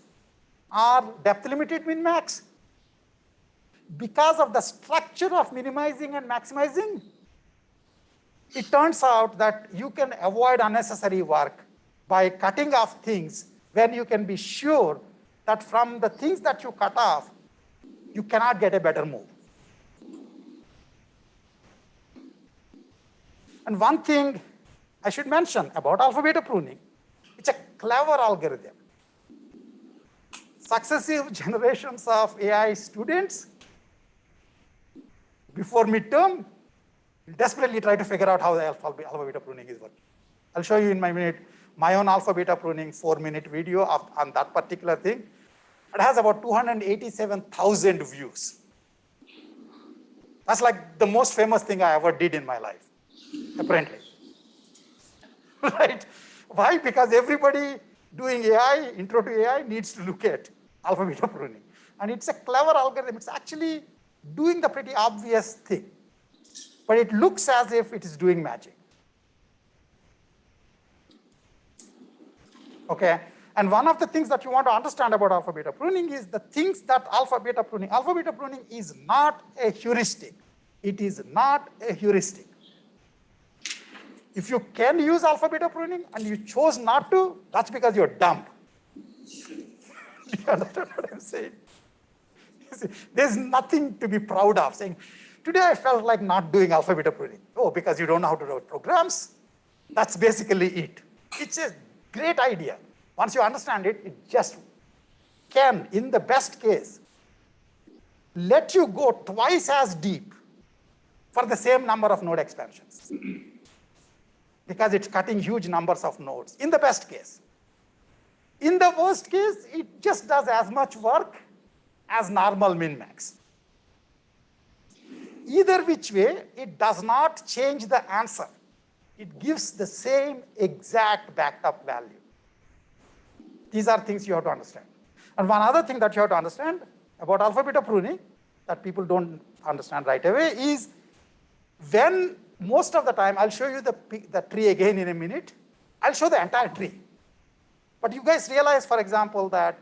S6: or depth-limited min-max, because of the structure of minimizing and maximizing, it turns out that you can avoid unnecessary work by cutting off things when you can be sure that from the things that you cut off, you cannot get a better move. And one thing I should mention about alpha-beta pruning, it's a clever algorithm. Successive generations of AI students before midterm will desperately try to figure out how the alpha-beta pruning is working. I'll show you in my own alpha-beta pruning 4-minute video on that particular thing. It has about 287,000 views. That's like the most famous thing I ever did in my life, apparently. Right? Why? Because everybody doing AI, intro to AI, needs to look at alpha-beta pruning. And it's a clever algorithm. It's actually doing the pretty obvious thing. But it looks as if it is doing magic. Okay? And one of the things that you want to understand about alpha-beta pruning is the things that alpha-beta pruning is not a heuristic. It is not a heuristic. If you can use alpha-beta pruning and you chose not to, that's because you're dumb. Do you understand what I'm saying? There's nothing to be proud of saying, today I felt like not doing alpha-beta pruning. Oh, because you don't know how to write programs? That's basically it. It's a great idea. Once you understand it, it just can, in the best case, let you go twice as deep for the same number of node expansions. Because it's cutting huge numbers of nodes, in the best case. In the worst case, it just does as much work as normal min-max. Either which way, it does not change the answer. It gives the same exact backed up value. These are things you have to understand. And one other thing that you have to understand about alpha-beta pruning that people don't understand right away is when most of the time, I'll show you the tree again in a minute. I'll show the entire tree. But you guys realize, for example, that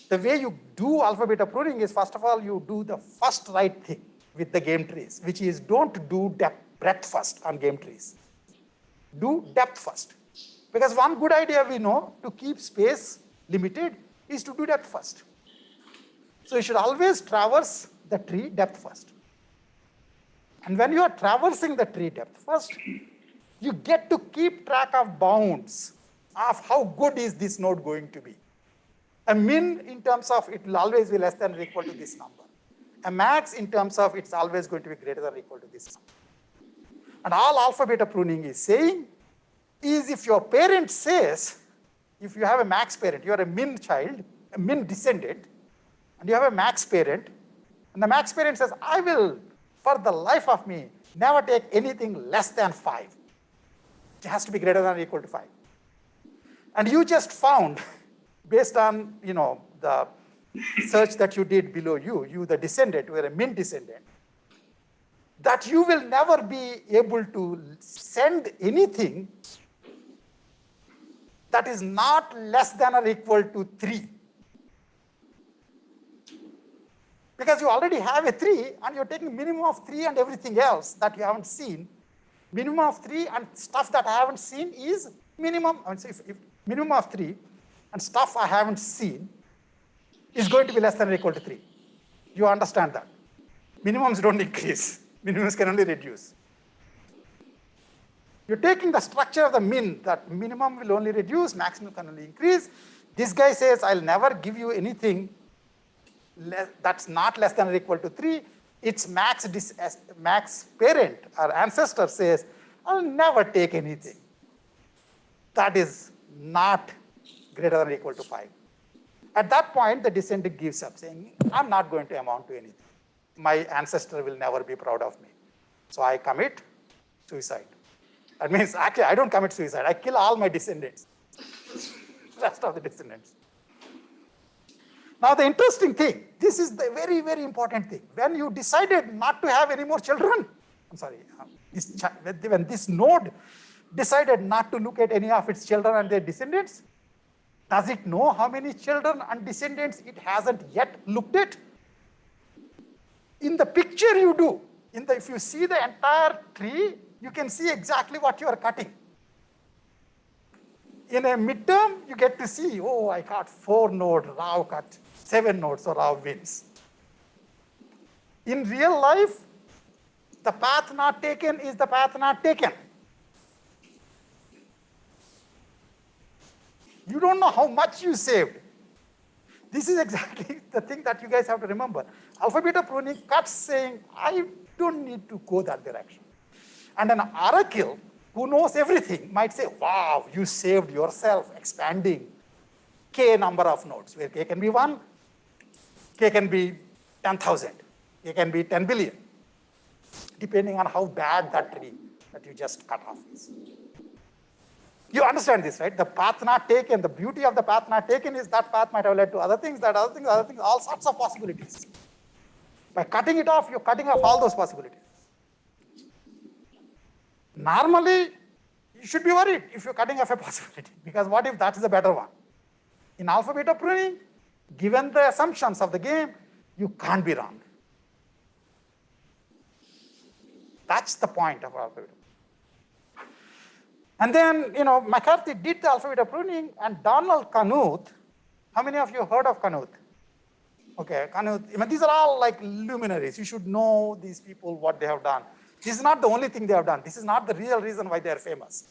S6: the way you do alpha-beta pruning is, first of all, you do the first right thing with the game trees, which is don't do breadth first on game trees. Do depth first. Because one good idea we know to keep space limited is to do depth first. So you should always traverse the tree depth first. And when you are traversing the tree depth first, you get to keep track of bounds of how good is this node going to be. A min in terms of it will always be less than or equal to this number. A max in terms of it's always going to be greater than or equal to this number. And all alpha-beta pruning is saying is if your parent says, if you have a max parent, you are a min child, a min descendant, and you have a max parent, and the max parent says, I will, for the life of me, never take anything less than 5. It has to be greater than or equal to 5. And you just found, based on the search that you did below you the descendant, you are a min descendant, that you will never be able to send anything that is not less than or equal to 3. Because you already have a 3 and you're taking minimum of 3 and everything else that you haven't seen. Minimum of 3 and stuff that I haven't seen is minimum. I mean, so if minimum of 3 and stuff I haven't seen is going to be less than or equal to 3. You understand that. Minimums don't increase. Minimums can only reduce. You're taking the structure of the min, that minimum will only reduce, maximum can only increase. This guy says, I'll never give you anything that's not less than or equal to 3. its max parent or ancestor says, I'll never take anything. That is not greater than or equal to 5. At that point, the descendant gives up, saying, I'm not going to amount to anything. My ancestor will never be proud of me. So I commit suicide. That means, actually, I don't commit suicide. I kill all my descendants, rest of the descendants. Now, the interesting thing, this is the very, very important thing. When you decided not to have any more children, I'm sorry, when this node decided not to look at any of its children and their descendants, does it know how many children and descendants it hasn't yet looked at? In the picture you do, if you see the entire tree, you can see exactly what you are cutting. In a midterm, you get to see, oh, I got 4 nodes, Rao cut 7 nodes, so Rao wins. In real life, the path not taken is the path not taken. You don't know how much you saved. This is exactly the thing that you guys have to remember. Alpha-beta pruning cuts saying, I don't need to go that direction. And an oracle who knows everything might say, wow, you saved yourself expanding k number of nodes, where k can be 1, k can be 10,000, k can be 10 billion, depending on how bad that tree that you just cut off is. You understand this, right? The path not taken, the beauty of the path not taken is that path might have led to other things, all sorts of possibilities. By cutting it off, you're cutting off all those possibilities. Normally, you should be worried if you're cutting off a possibility, because what if that is a better one? In alpha-beta pruning, given the assumptions of the game, you can't be wrong. That's the point of alpha-beta. And then, McCarthy did the alpha-beta pruning, and Donald Knuth, how many of you heard of Knuth? Okay, Knuth, these are all like luminaries. You should know these people, what they have done. This is not the only thing they have done. This is not the real reason why they are famous.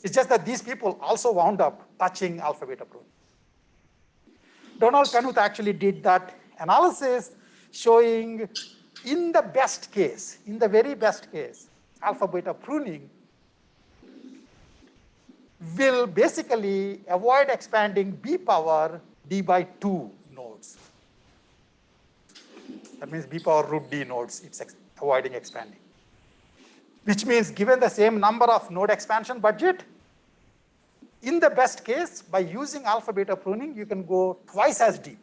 S6: It's just that these people also wound up touching alpha-beta pruning. Donald Knuth actually did that analysis showing in the best case, in the very best case, alpha-beta pruning will basically avoid expanding b power d by 2 nodes. That means b power root d nodes, it's avoiding expanding. Which means given the same number of node expansion budget, in the best case, by using alpha-beta pruning, you can go twice as deep.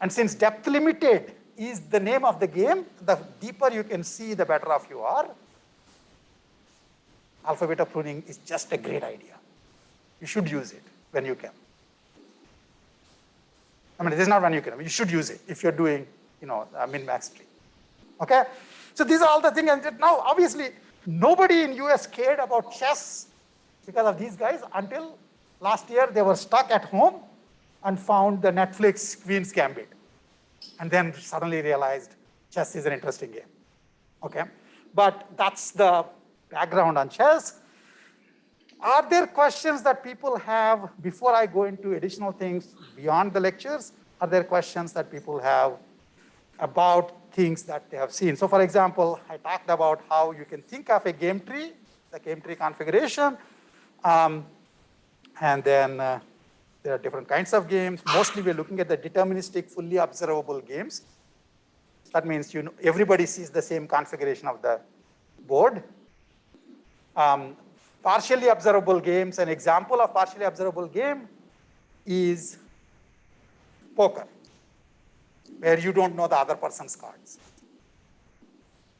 S6: And since depth limited is the name of the game, the deeper you can see, the better off you are. Alpha-beta pruning is just a great idea. You should use it when you can. This is not when you can. You should use it if you're doing, a min-max tree. Okay? So these are all the things. And now, obviously, nobody in US cared about chess because of these guys until last year they were stuck at home and found the Netflix Queen's Gambit. And then suddenly realized chess is an interesting game. Okay? But that's the background on chess. Are there questions that people have before I go into additional things beyond the lectures? Are there questions that people have about things that they have seen? So for example, I talked about how you can think of a game tree, the game tree configuration, and then there are different kinds of games. Mostly we're looking at the deterministic, fully observable games. That means everybody sees the same configuration of the board. Partially observable games, an example of partially observable game is poker, where you don't know the other person's cards.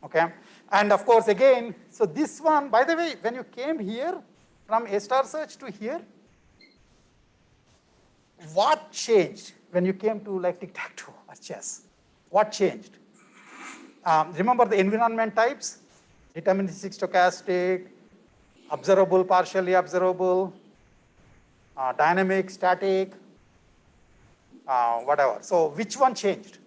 S6: Okay? And of course, again, so this one, by the way, when you came here from A-star search to here, what changed when you came to like tic-tac-toe or chess? What changed? Remember the environment types? Deterministic, stochastic, observable, partially observable, dynamic, static, whatever. So which one changed?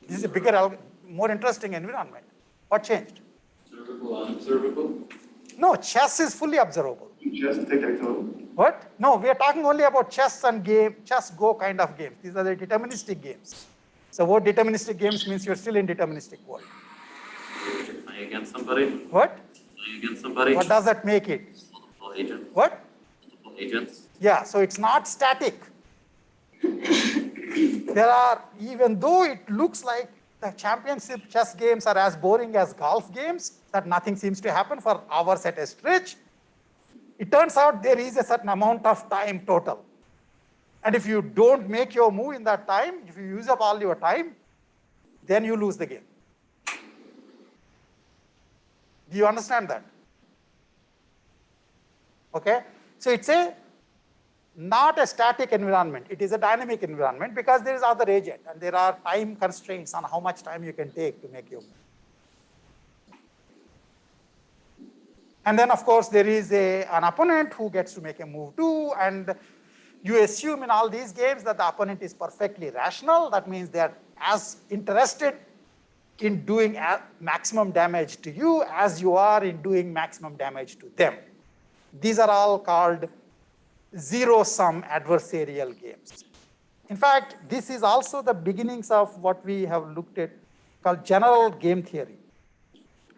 S6: This is a bigger, more interesting environment. What changed?
S3: Observable, unobservable?
S6: No, chess is fully observable.
S2: Just tic-tac-toe.
S6: What? No, we are talking only about chess and chess go kind of games. These are the deterministic games. So what deterministic games means you're still in deterministic world.
S5: Play against somebody?
S6: What?
S5: Play against somebody?
S6: What does that make it?
S5: Multiple agents?
S6: What?
S5: Multiple agents?
S6: Yeah, so it's not static. There are, even though it looks like the championship chess games are as boring as golf games, that nothing seems to happen for hours at a stretch, it turns out there is a certain amount of time total. And if you don't make your move in that time, if you use up all your time, then you lose the game. Do you understand that? Okay? So it's not a static environment. It is a dynamic environment because there is other agent and there are time constraints on how much time you can take to make your move. And then, of course, there is an opponent who gets to make a move too, and you assume in all these games that the opponent is perfectly rational. That means they are as interested in doing maximum damage to you as you are in doing maximum damage to them. These are all called zero-sum adversarial games. In fact, this is also the beginnings of what we have looked at called general game theory.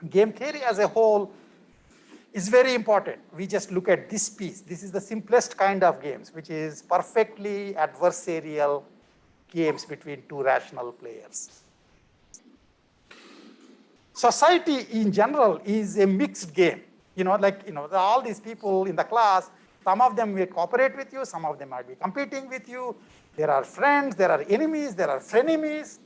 S6: Game theory as a whole is very important. We just look at this piece. This is the simplest kind of games, which is perfectly adversarial games between two rational players. Society in general is a mixed game. All these people in the class, some of them will cooperate with you, some of them might be competing with you. There are friends, there are enemies, there are frenemies,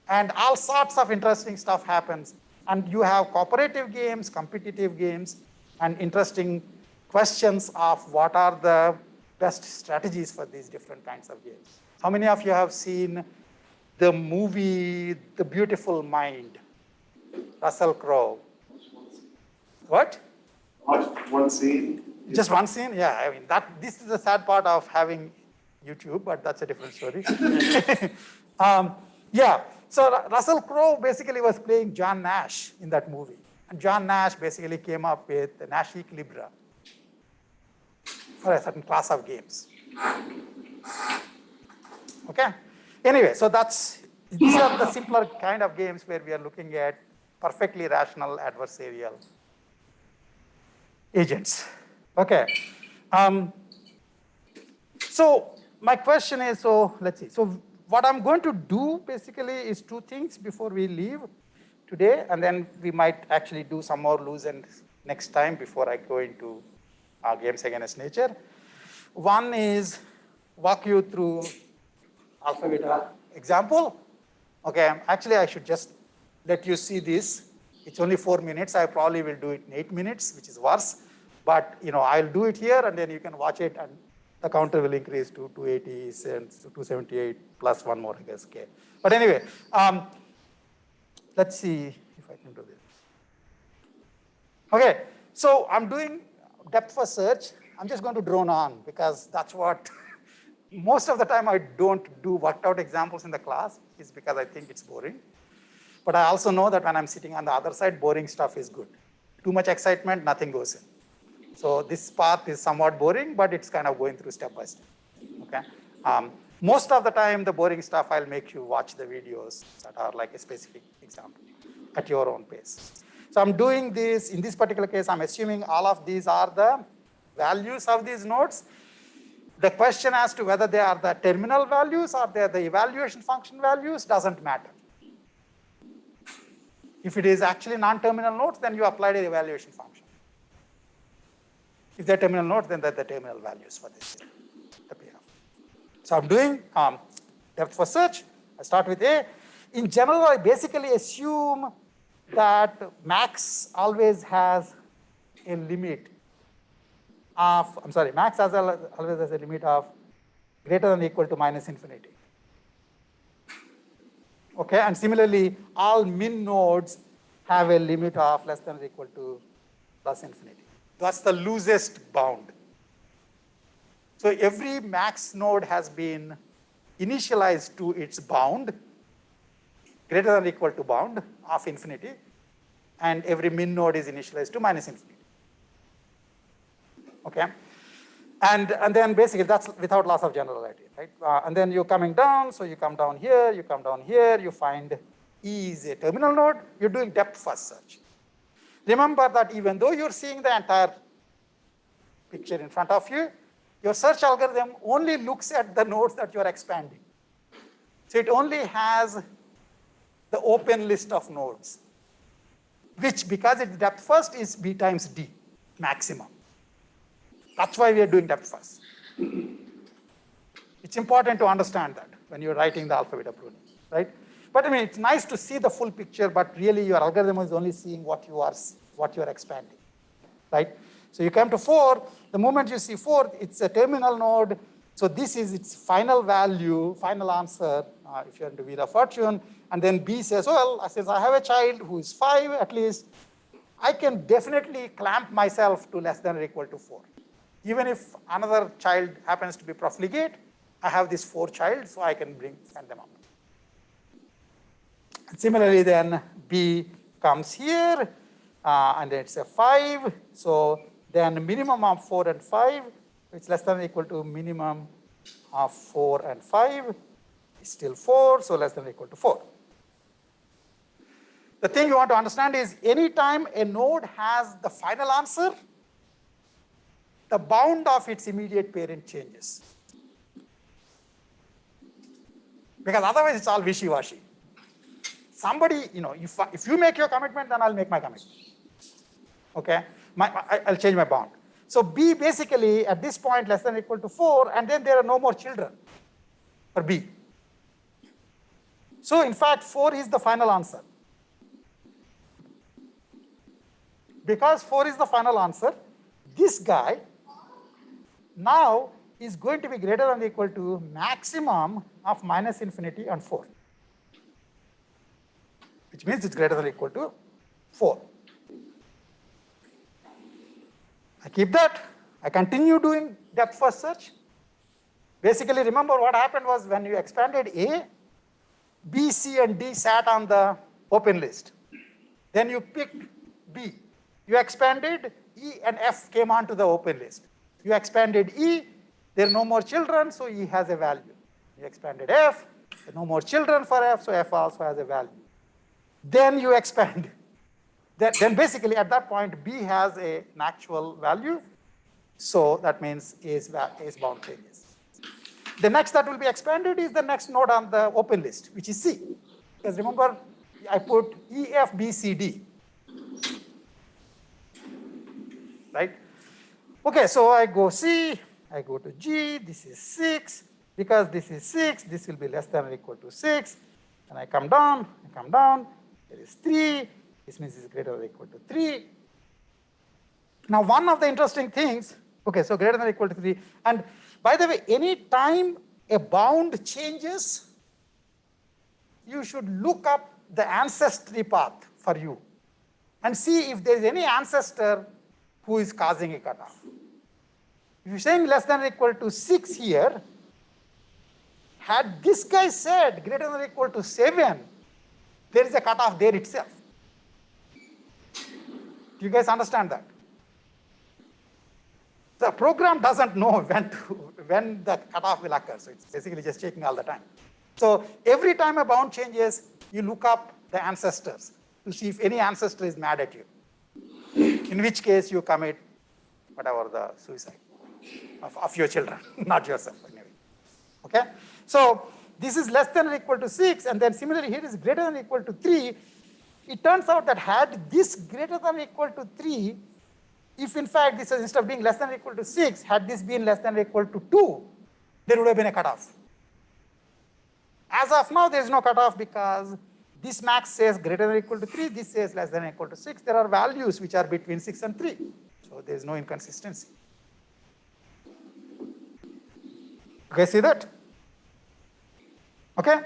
S6: and all sorts of interesting stuff happens. And you have cooperative games, competitive games, and interesting questions of what are the best strategies for these different kinds of games. How many of you have seen the movie The Beautiful Mind? Russell Crowe. What?
S2: Watch one scene.
S6: Just one scene? Yeah, I mean, this is the sad part of having YouTube, but that's a different story. Yeah, so Russell Crowe basically was playing John Nash in that movie. And John Nash basically came up with the Nash equilibria for a certain class of games. Okay? Anyway, so these are the simpler kind of games where we are looking at perfectly rational adversarial agents. Okay. So my question is, let's see. So what I'm going to do basically is two things before we leave today, and then we might actually do some more loose ends next time before I go into games against nature. One is walk you through alpha-beta example. Okay, actually I should just let you see this. It's only 4 minutes. I probably will do it in 8 minutes, which is worse. But I'll do it here, and then you can watch it, and the counter will increase to 280 cents to 278 plus one more, I guess. Okay. But anyway, let's see if I can do this. Okay, so I'm doing depth first search. I'm just going to drone on because that's what most of the time I don't do worked out examples in the class is because I think it's boring. But I also know that when I'm sitting on the other side, boring stuff is good. Too much excitement, nothing goes in. So this path is somewhat boring, but it's kind of going through step by step. Okay. Most of the time, the boring stuff, I'll make you watch the videos that are like a specific example at your own pace. So I'm doing this, in this particular case, I'm assuming all of these are the values of these nodes. The question as to whether they are the terminal values or they are the evaluation function values doesn't matter. If it is actually non-terminal nodes, then you applied an evaluation function. If they're terminal nodes, then they're the terminal values for this, the payoff. So I'm doing depth first search. I start with A. In general, I basically assume that max always has a limit of, max always has a limit of greater than or equal to minus infinity. Okay, and similarly, all min nodes have a limit of less than or equal to plus infinity. That's the loosest bound. So every max node has been initialized to its bound, greater than or equal to bound of infinity, and every min node is initialized to minus infinity. okay? And then basically that's without loss of generality, right? And then you're coming down, so you come down here, you find E is a terminal node, you're doing depth first search. Remember that even though you're seeing the entire picture in front of you, your search algorithm only looks at the nodes that you're expanding. So it only has the open list of nodes, which because it's depth first is B times D maximum. That's why we are doing depth first. It's important to understand that when you're writing the alpha-beta pruning, right? But I mean, it's nice to see the full picture, but really your algorithm is only seeing what you are expanding, right? So you come to 4, the moment you see 4, it's a terminal node. So this is its final value, final answer, if you're into Wheel of Fortune. And then B says, well, since I have a child who is 5 at least, I can definitely clamp myself to less than or equal to 4. Even if another child happens to be profligate, I have this 4 child, so I can send them up. And similarly, then B comes here, and it's a 5. So then minimum of 4 and 5, it's less than or equal to minimum of 4 and 5 is still 4, so less than or equal to 4. The thing you want to understand is anytime a node has the final answer, the bound of its immediate parent changes. Because otherwise it's all wishy-washy. Somebody, if you make your commitment, then I'll make my commitment. Okay? I'll change my bound. So B basically at this point less than or equal to 4, and then there are no more children for B. So in fact, 4 is the final answer. Because 4 is the final answer, this guy now is going to be greater than or equal to maximum of minus infinity on 4, which means it's greater than or equal to 4. I keep that. I continue doing depth first search. Basically, remember what happened was when you expanded A, B, C, and D sat on the open list. Then you picked B. You expanded, E and F came onto the open list. You expanded E, there are no more children, so E has a value. You expanded F, there are no more children for F, so F also has a value. Then you expand. Then basically at that point, B has an actual value, so that means A's bound changes. The next that will be expanded is the next node on the open list, which is C. Because remember, I put E, F, B, C, D. Right? Okay, so I go C, I go to G, this is 6. Because this is 6, this will be less than or equal to 6. And I come down, there is 3. This means it's greater than or equal to 3. Now, one of the interesting things, okay, so greater than or equal to 3. And by the way, any time a bound changes, you should look up the ancestry path for you and see if there is any ancestor who is causing a cutoff. If you're saying less than or equal to 6 here, had this guy said greater than or equal to 7, there is a cutoff there itself. Do you guys understand that? The program doesn't know when the cutoff will occur, so it's basically just checking all the time. So every time a bound changes, you look up the ancestors to see if any ancestor is mad at you. In which case you commit whatever the suicide of your children, not yourself anyway. Okay? So this is less than or equal to 6, and then similarly here is greater than or equal to 3. It turns out that had this greater than or equal to 3, if in fact this is instead of being less than or equal to 6, had this been less than or equal to 2, there would have been a cutoff. As of now, there is no cutoff because this max says greater than or equal to 3, this says less than or equal to 6. There are values which are between 6 and 3. So there is no inconsistency. Okay, see that? Okay?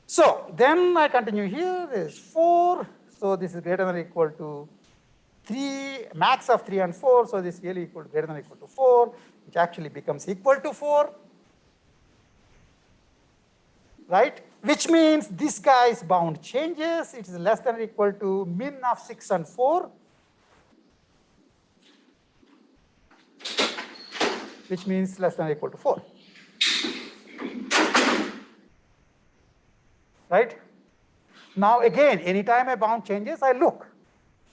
S6: So then I continue here, there is 4. So this is greater than or equal to 3, max of 3 and 4. So this really equal to greater than or equal to 4, which actually becomes equal to 4. Right? Which means this guy's bound changes. It is less than or equal to min of 6 and 4. which means less than or equal to 4. Right? Now again, anytime a bound changes, I look.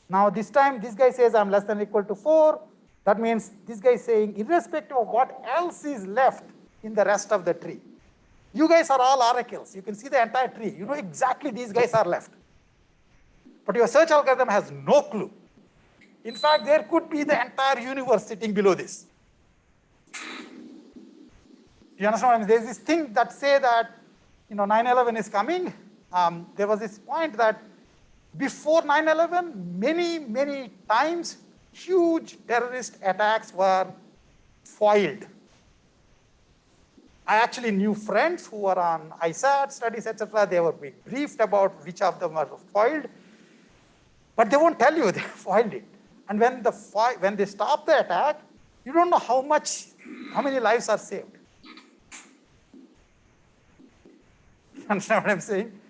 S6: Now this time, this guy says I'm less than or equal to 4. That means this guy is saying, irrespective of what else is left in the rest of the tree. You guys are all oracles. You can see the entire tree. You know exactly these guys are left. But your search algorithm has no clue. In fact, there could be the entire universe sitting below this. You understand what I mean? There's this thing that say that 9/11 is coming. There was this point that before 9/11, many times, huge terrorist attacks were foiled. I actually knew friends who were on ISAT studies, etc. They were being briefed about which of them were foiled, but they won't tell you they foiled it. And when they stop the attack, you don't know how many lives are saved. You understand what I'm saying?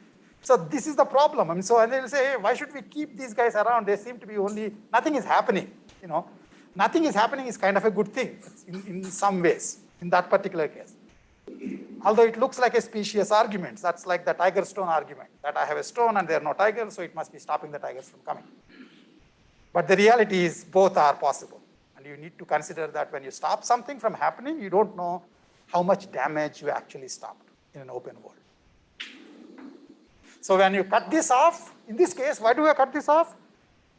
S6: So this is the problem. And they'll say, hey, why should we keep these guys around? They seem to be nothing is happening. Nothing is happening is kind of a good thing in some ways, in that particular case. Although it looks like a specious argument. That's like the tiger stone argument, that I have a stone and there are no tigers, so it must be stopping the tigers from coming. But the reality is both are possible. And you need to consider that when you stop something from happening, you don't know how much damage you actually stopped in an open world. So when you cut this off, in this case, why do I cut this off?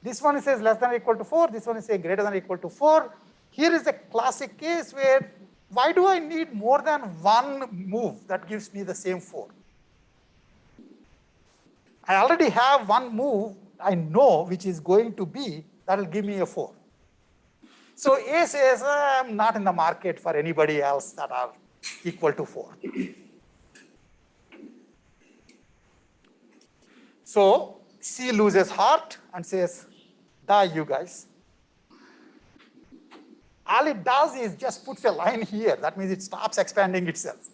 S6: This one says less than or equal to 4. This one is saying greater than or equal to 4. Here is a classic case where, why do I need more than one move that gives me the same 4? I already have one move I know which is going to be, that will give me a 4. So A says, I'm not in the market for anybody else that are equal to 4. So C loses heart and says, die you guys. All it does is just puts a line here. That means it stops expanding itself.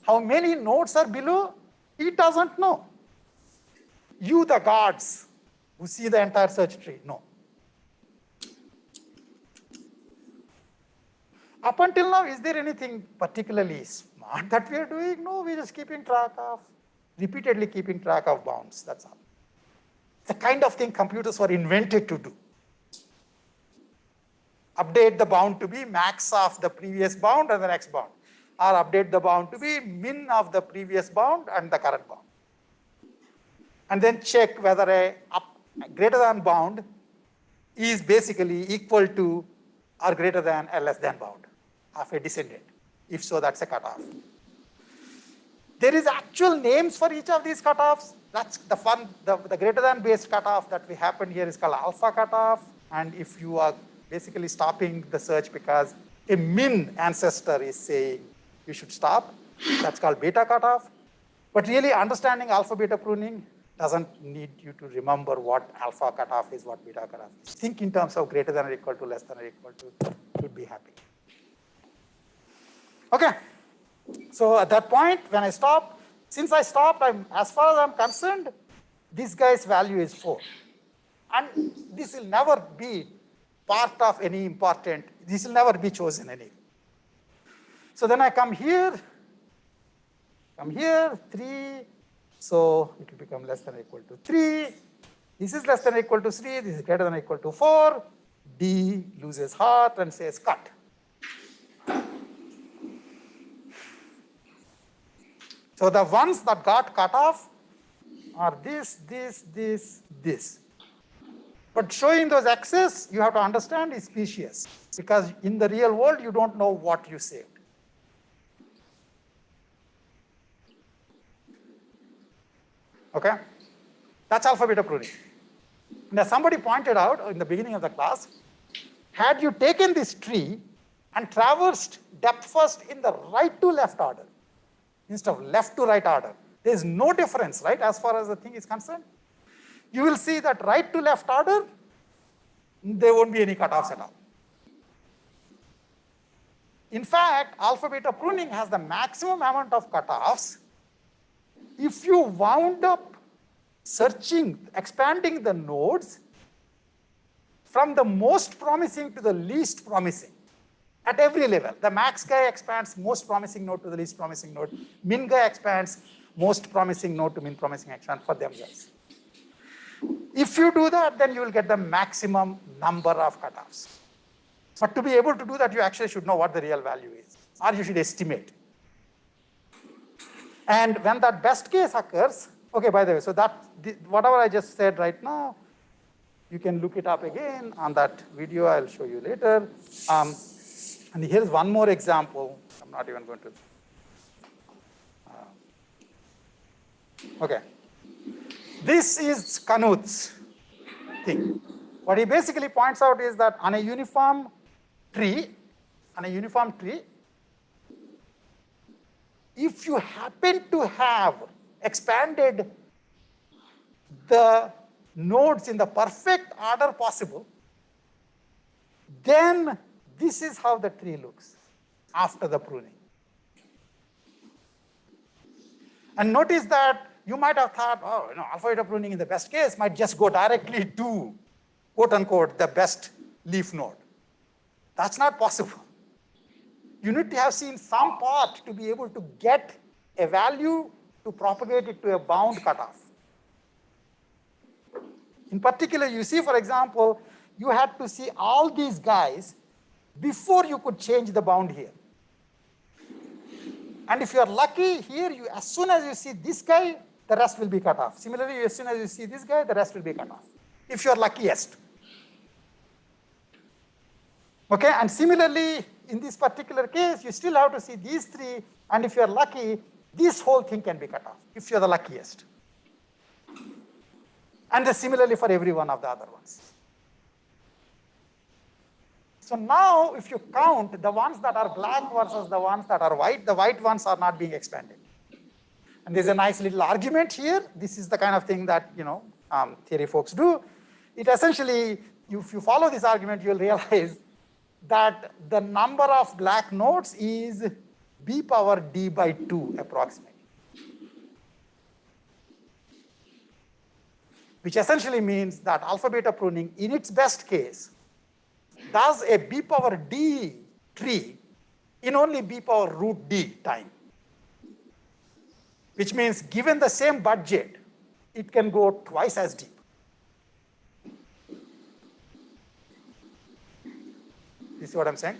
S6: How many nodes are below? It doesn't know. You, the gods, who see the entire search tree, know. Up until now, is there anything particularly smart that we are doing? No, we're just repeatedly keeping track of bounds, that's all. It's the kind of thing computers were invented to do. Update the bound to be max of the previous bound and the next bound. Or update the bound to be min of the previous bound and the current bound. And then check whether a greater than bound is basically equal to or greater than a less than bound of a descendant. If so, that's a cutoff. There is actual names for each of these cutoffs. That's the fun, the greater than based cutoff that we happened here is called alpha cutoff. And if you are basically stopping the search because a min ancestor is saying you should stop, that's called beta cutoff. But really understanding alpha-beta pruning doesn't need you to remember what alpha cutoff is, what beta cutoff is. Think in terms of greater than or equal to, less than or equal to, you'd be happy. Okay. So at that point, when I stop, since I stopped, as far as I'm concerned, this guy's value is 4. And this will never be part of any important, this will never be chosen anyway. So then I come here, 3, so it will become less than or equal to 3. This is less than or equal to 3, this is greater than or equal to 4. D loses heart and says cut. So the ones that got cut off are this. But showing those X's, you have to understand, is specious. Because in the real world, you don't know what you saved. Okay? That's alpha-beta pruning. Now somebody pointed out in the beginning of the class, had you taken this tree and traversed depth first in the right to left order, instead of left to right order, there is no difference, right, as far as the thing is concerned. You will see that right to left order, there won't be any cutoffs at all. In fact, alpha-beta pruning has the maximum amount of cutoffs if you wound up searching, expanding the nodes from the most promising to the least promising. at every level. The max guy expands most promising node to the least promising node. Min guy expands most promising node to min promising expand for themselves. If you do that, then you will get the maximum number of cutoffs. But to be able to do that, you actually should know what the real value is, or you should estimate. And when that best case occurs, okay, by the way, so that whatever I just said right now, you can look it up again on that video. I'll show you later. And here's one more example. I'm not even going to. Okay. This is Knuth's thing. What he basically points out is that on a uniform tree, if you happen to have expanded the nodes in the perfect order possible, then this is how the tree looks after the pruning. And notice that you might have thought, oh, alpha-beta pruning in the best case might just go directly to, quote unquote, the best leaf node. That's not possible. You need to have seen some part to be able to get a value to propagate it to a bound cutoff. In particular, you see, for example, you had to see all these guys before you could change the bound here. And if you are lucky here, as soon as you see this guy, the rest will be cut off. Similarly, as soon as you see this guy, the rest will be cut off, if you are luckiest. Okay, and similarly, in this particular case, you still have to see these three, and if you are lucky, this whole thing can be cut off, if you are the luckiest. And similarly for every one of the other ones. So now, if you count the ones that are black versus the ones that are white, the white ones are not being expanded. And there's a nice little argument here. This is the kind of thing that theory folks do. It essentially, if you follow this argument, you'll realize that the number of black nodes is b power d by 2 approximately. Which essentially means that alpha-beta pruning, in its best case, does a b power d tree in only b power root d time. Which means given the same budget, it can go twice as deep. You see what I'm saying?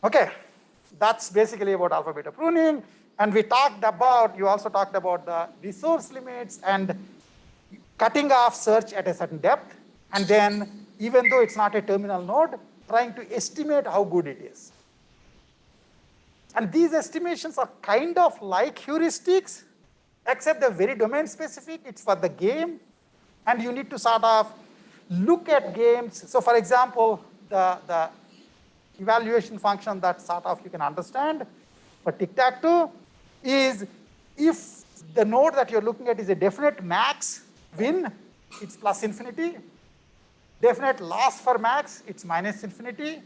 S6: Okay, that's basically about alpha-beta pruning. And we talked about, you also talked about the resource limits and cutting off search at a certain depth. And then, even though it's not a terminal node, trying to estimate how good it is. And these estimations are kind of like heuristics, except they're very domain specific. It's for the game. And you need to sort of look at games. So for example, the evaluation function that sort of you can understand for tic-tac-toe is if the node that you're looking at is a definite max win, it's plus infinity. Definite loss for max, it's minus infinity.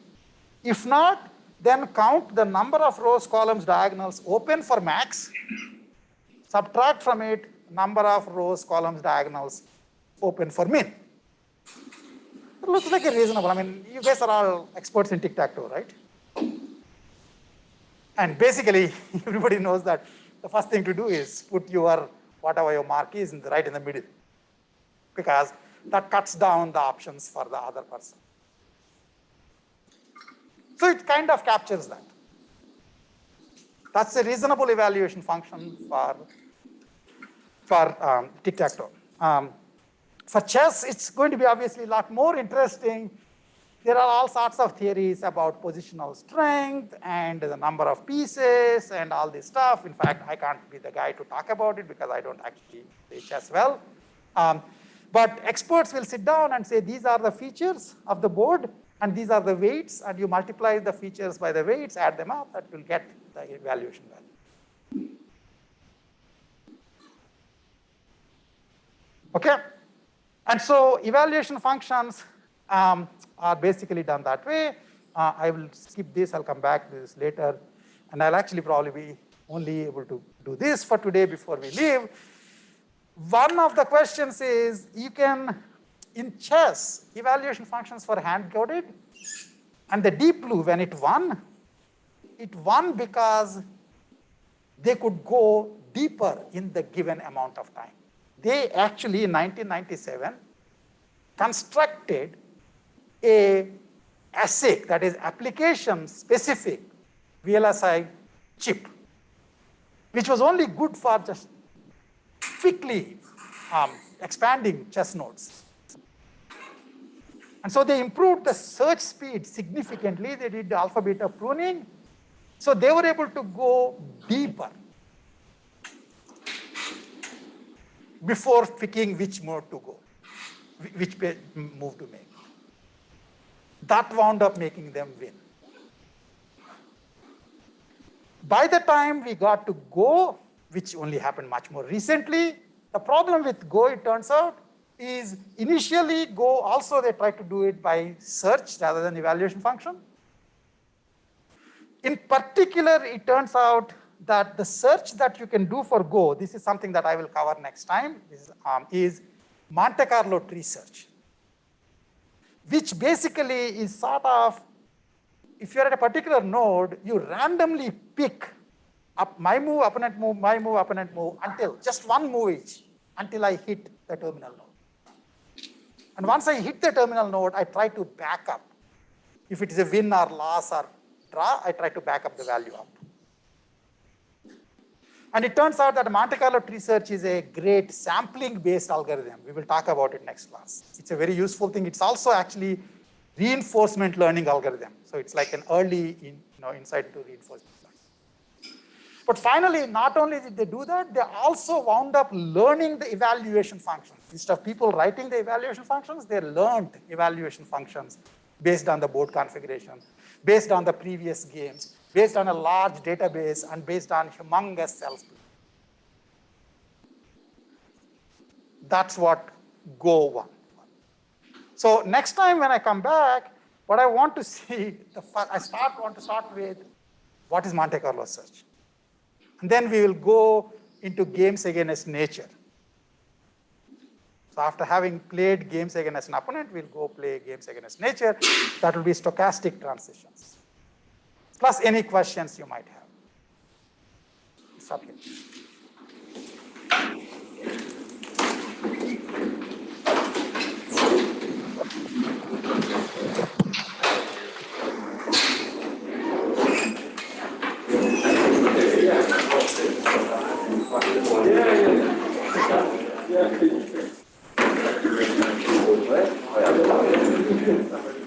S6: If not, then count the number of rows, columns, diagonals open for max, subtract from it number of rows, columns, diagonals open for min. It looks like a reasonable, I mean, you guys are all experts in tic-tac-toe, right? And basically, everybody knows that the first thing to do is put your, whatever your mark is, right in the middle, because that cuts down the options for the other person. So it kind of captures that. That's a reasonable evaluation function for tic-tac-toe. For chess, it's going to be obviously a lot more interesting. There are all sorts of theories about positional strength and the number of pieces and all this stuff. In fact, I can't be the guy to talk about it because I don't actually play chess well. But experts will sit down and say, these are the features of the board, and these are the weights, and you multiply the features by the weights, add them up, that will get the evaluation value. Okay? And so evaluation functions are basically done that way. I will skip this, I'll come back to this later, and I'll actually probably be only able to do this for today before we leave. One of the questions is, you can, in chess, evaluation functions for hand-coded, And the Deep Blue, when it won because they could go deeper in the given amount of time. They actually, in 1997, constructed a ASIC, that is application-specific VLSI chip, which was only good for just quickly expanding chess nodes. And so they improved the search speed significantly. They did alpha-beta pruning. So they were able to go deeper before picking which mode to go, which move to make. That wound up making them win. By the time we got to Go, which only happened much more recently, the problem with Go, it turns out, is initially Go also they tried to do it by search rather than evaluation function. In particular, it turns out that the search that you can do for Go, this is something that I will cover next time, is Monte Carlo tree search, which basically is sort of, if you're at a particular node, you randomly pick up my move, opponent move, my move, opponent move, until just one move each, until I hit the terminal node. And once I hit the terminal node, I try to back up. If it is a win or loss or draw, I try to back up the value up. And it turns out that Monte Carlo tree search is a great sampling-based algorithm. We will talk about it next class. It's a very useful thing. It's also actually reinforcement learning algorithm. So it's like an early insight to reinforcement learning. But finally, not only did they do that, they also wound up learning the evaluation functions. Instead of people writing the evaluation functions, they learned evaluation functions based on the board configuration, based on the previous games, based on a large database, and based on humongous cells. That's what Go won. So next time when I come back, what I want to see, want to start with what is Monte Carlo search. And then we will go into games against nature. So after having played games against an opponent, we'll go play games against nature. That will be stochastic transitions. Plus any questions you might have. Stop here.
S2: Yeah.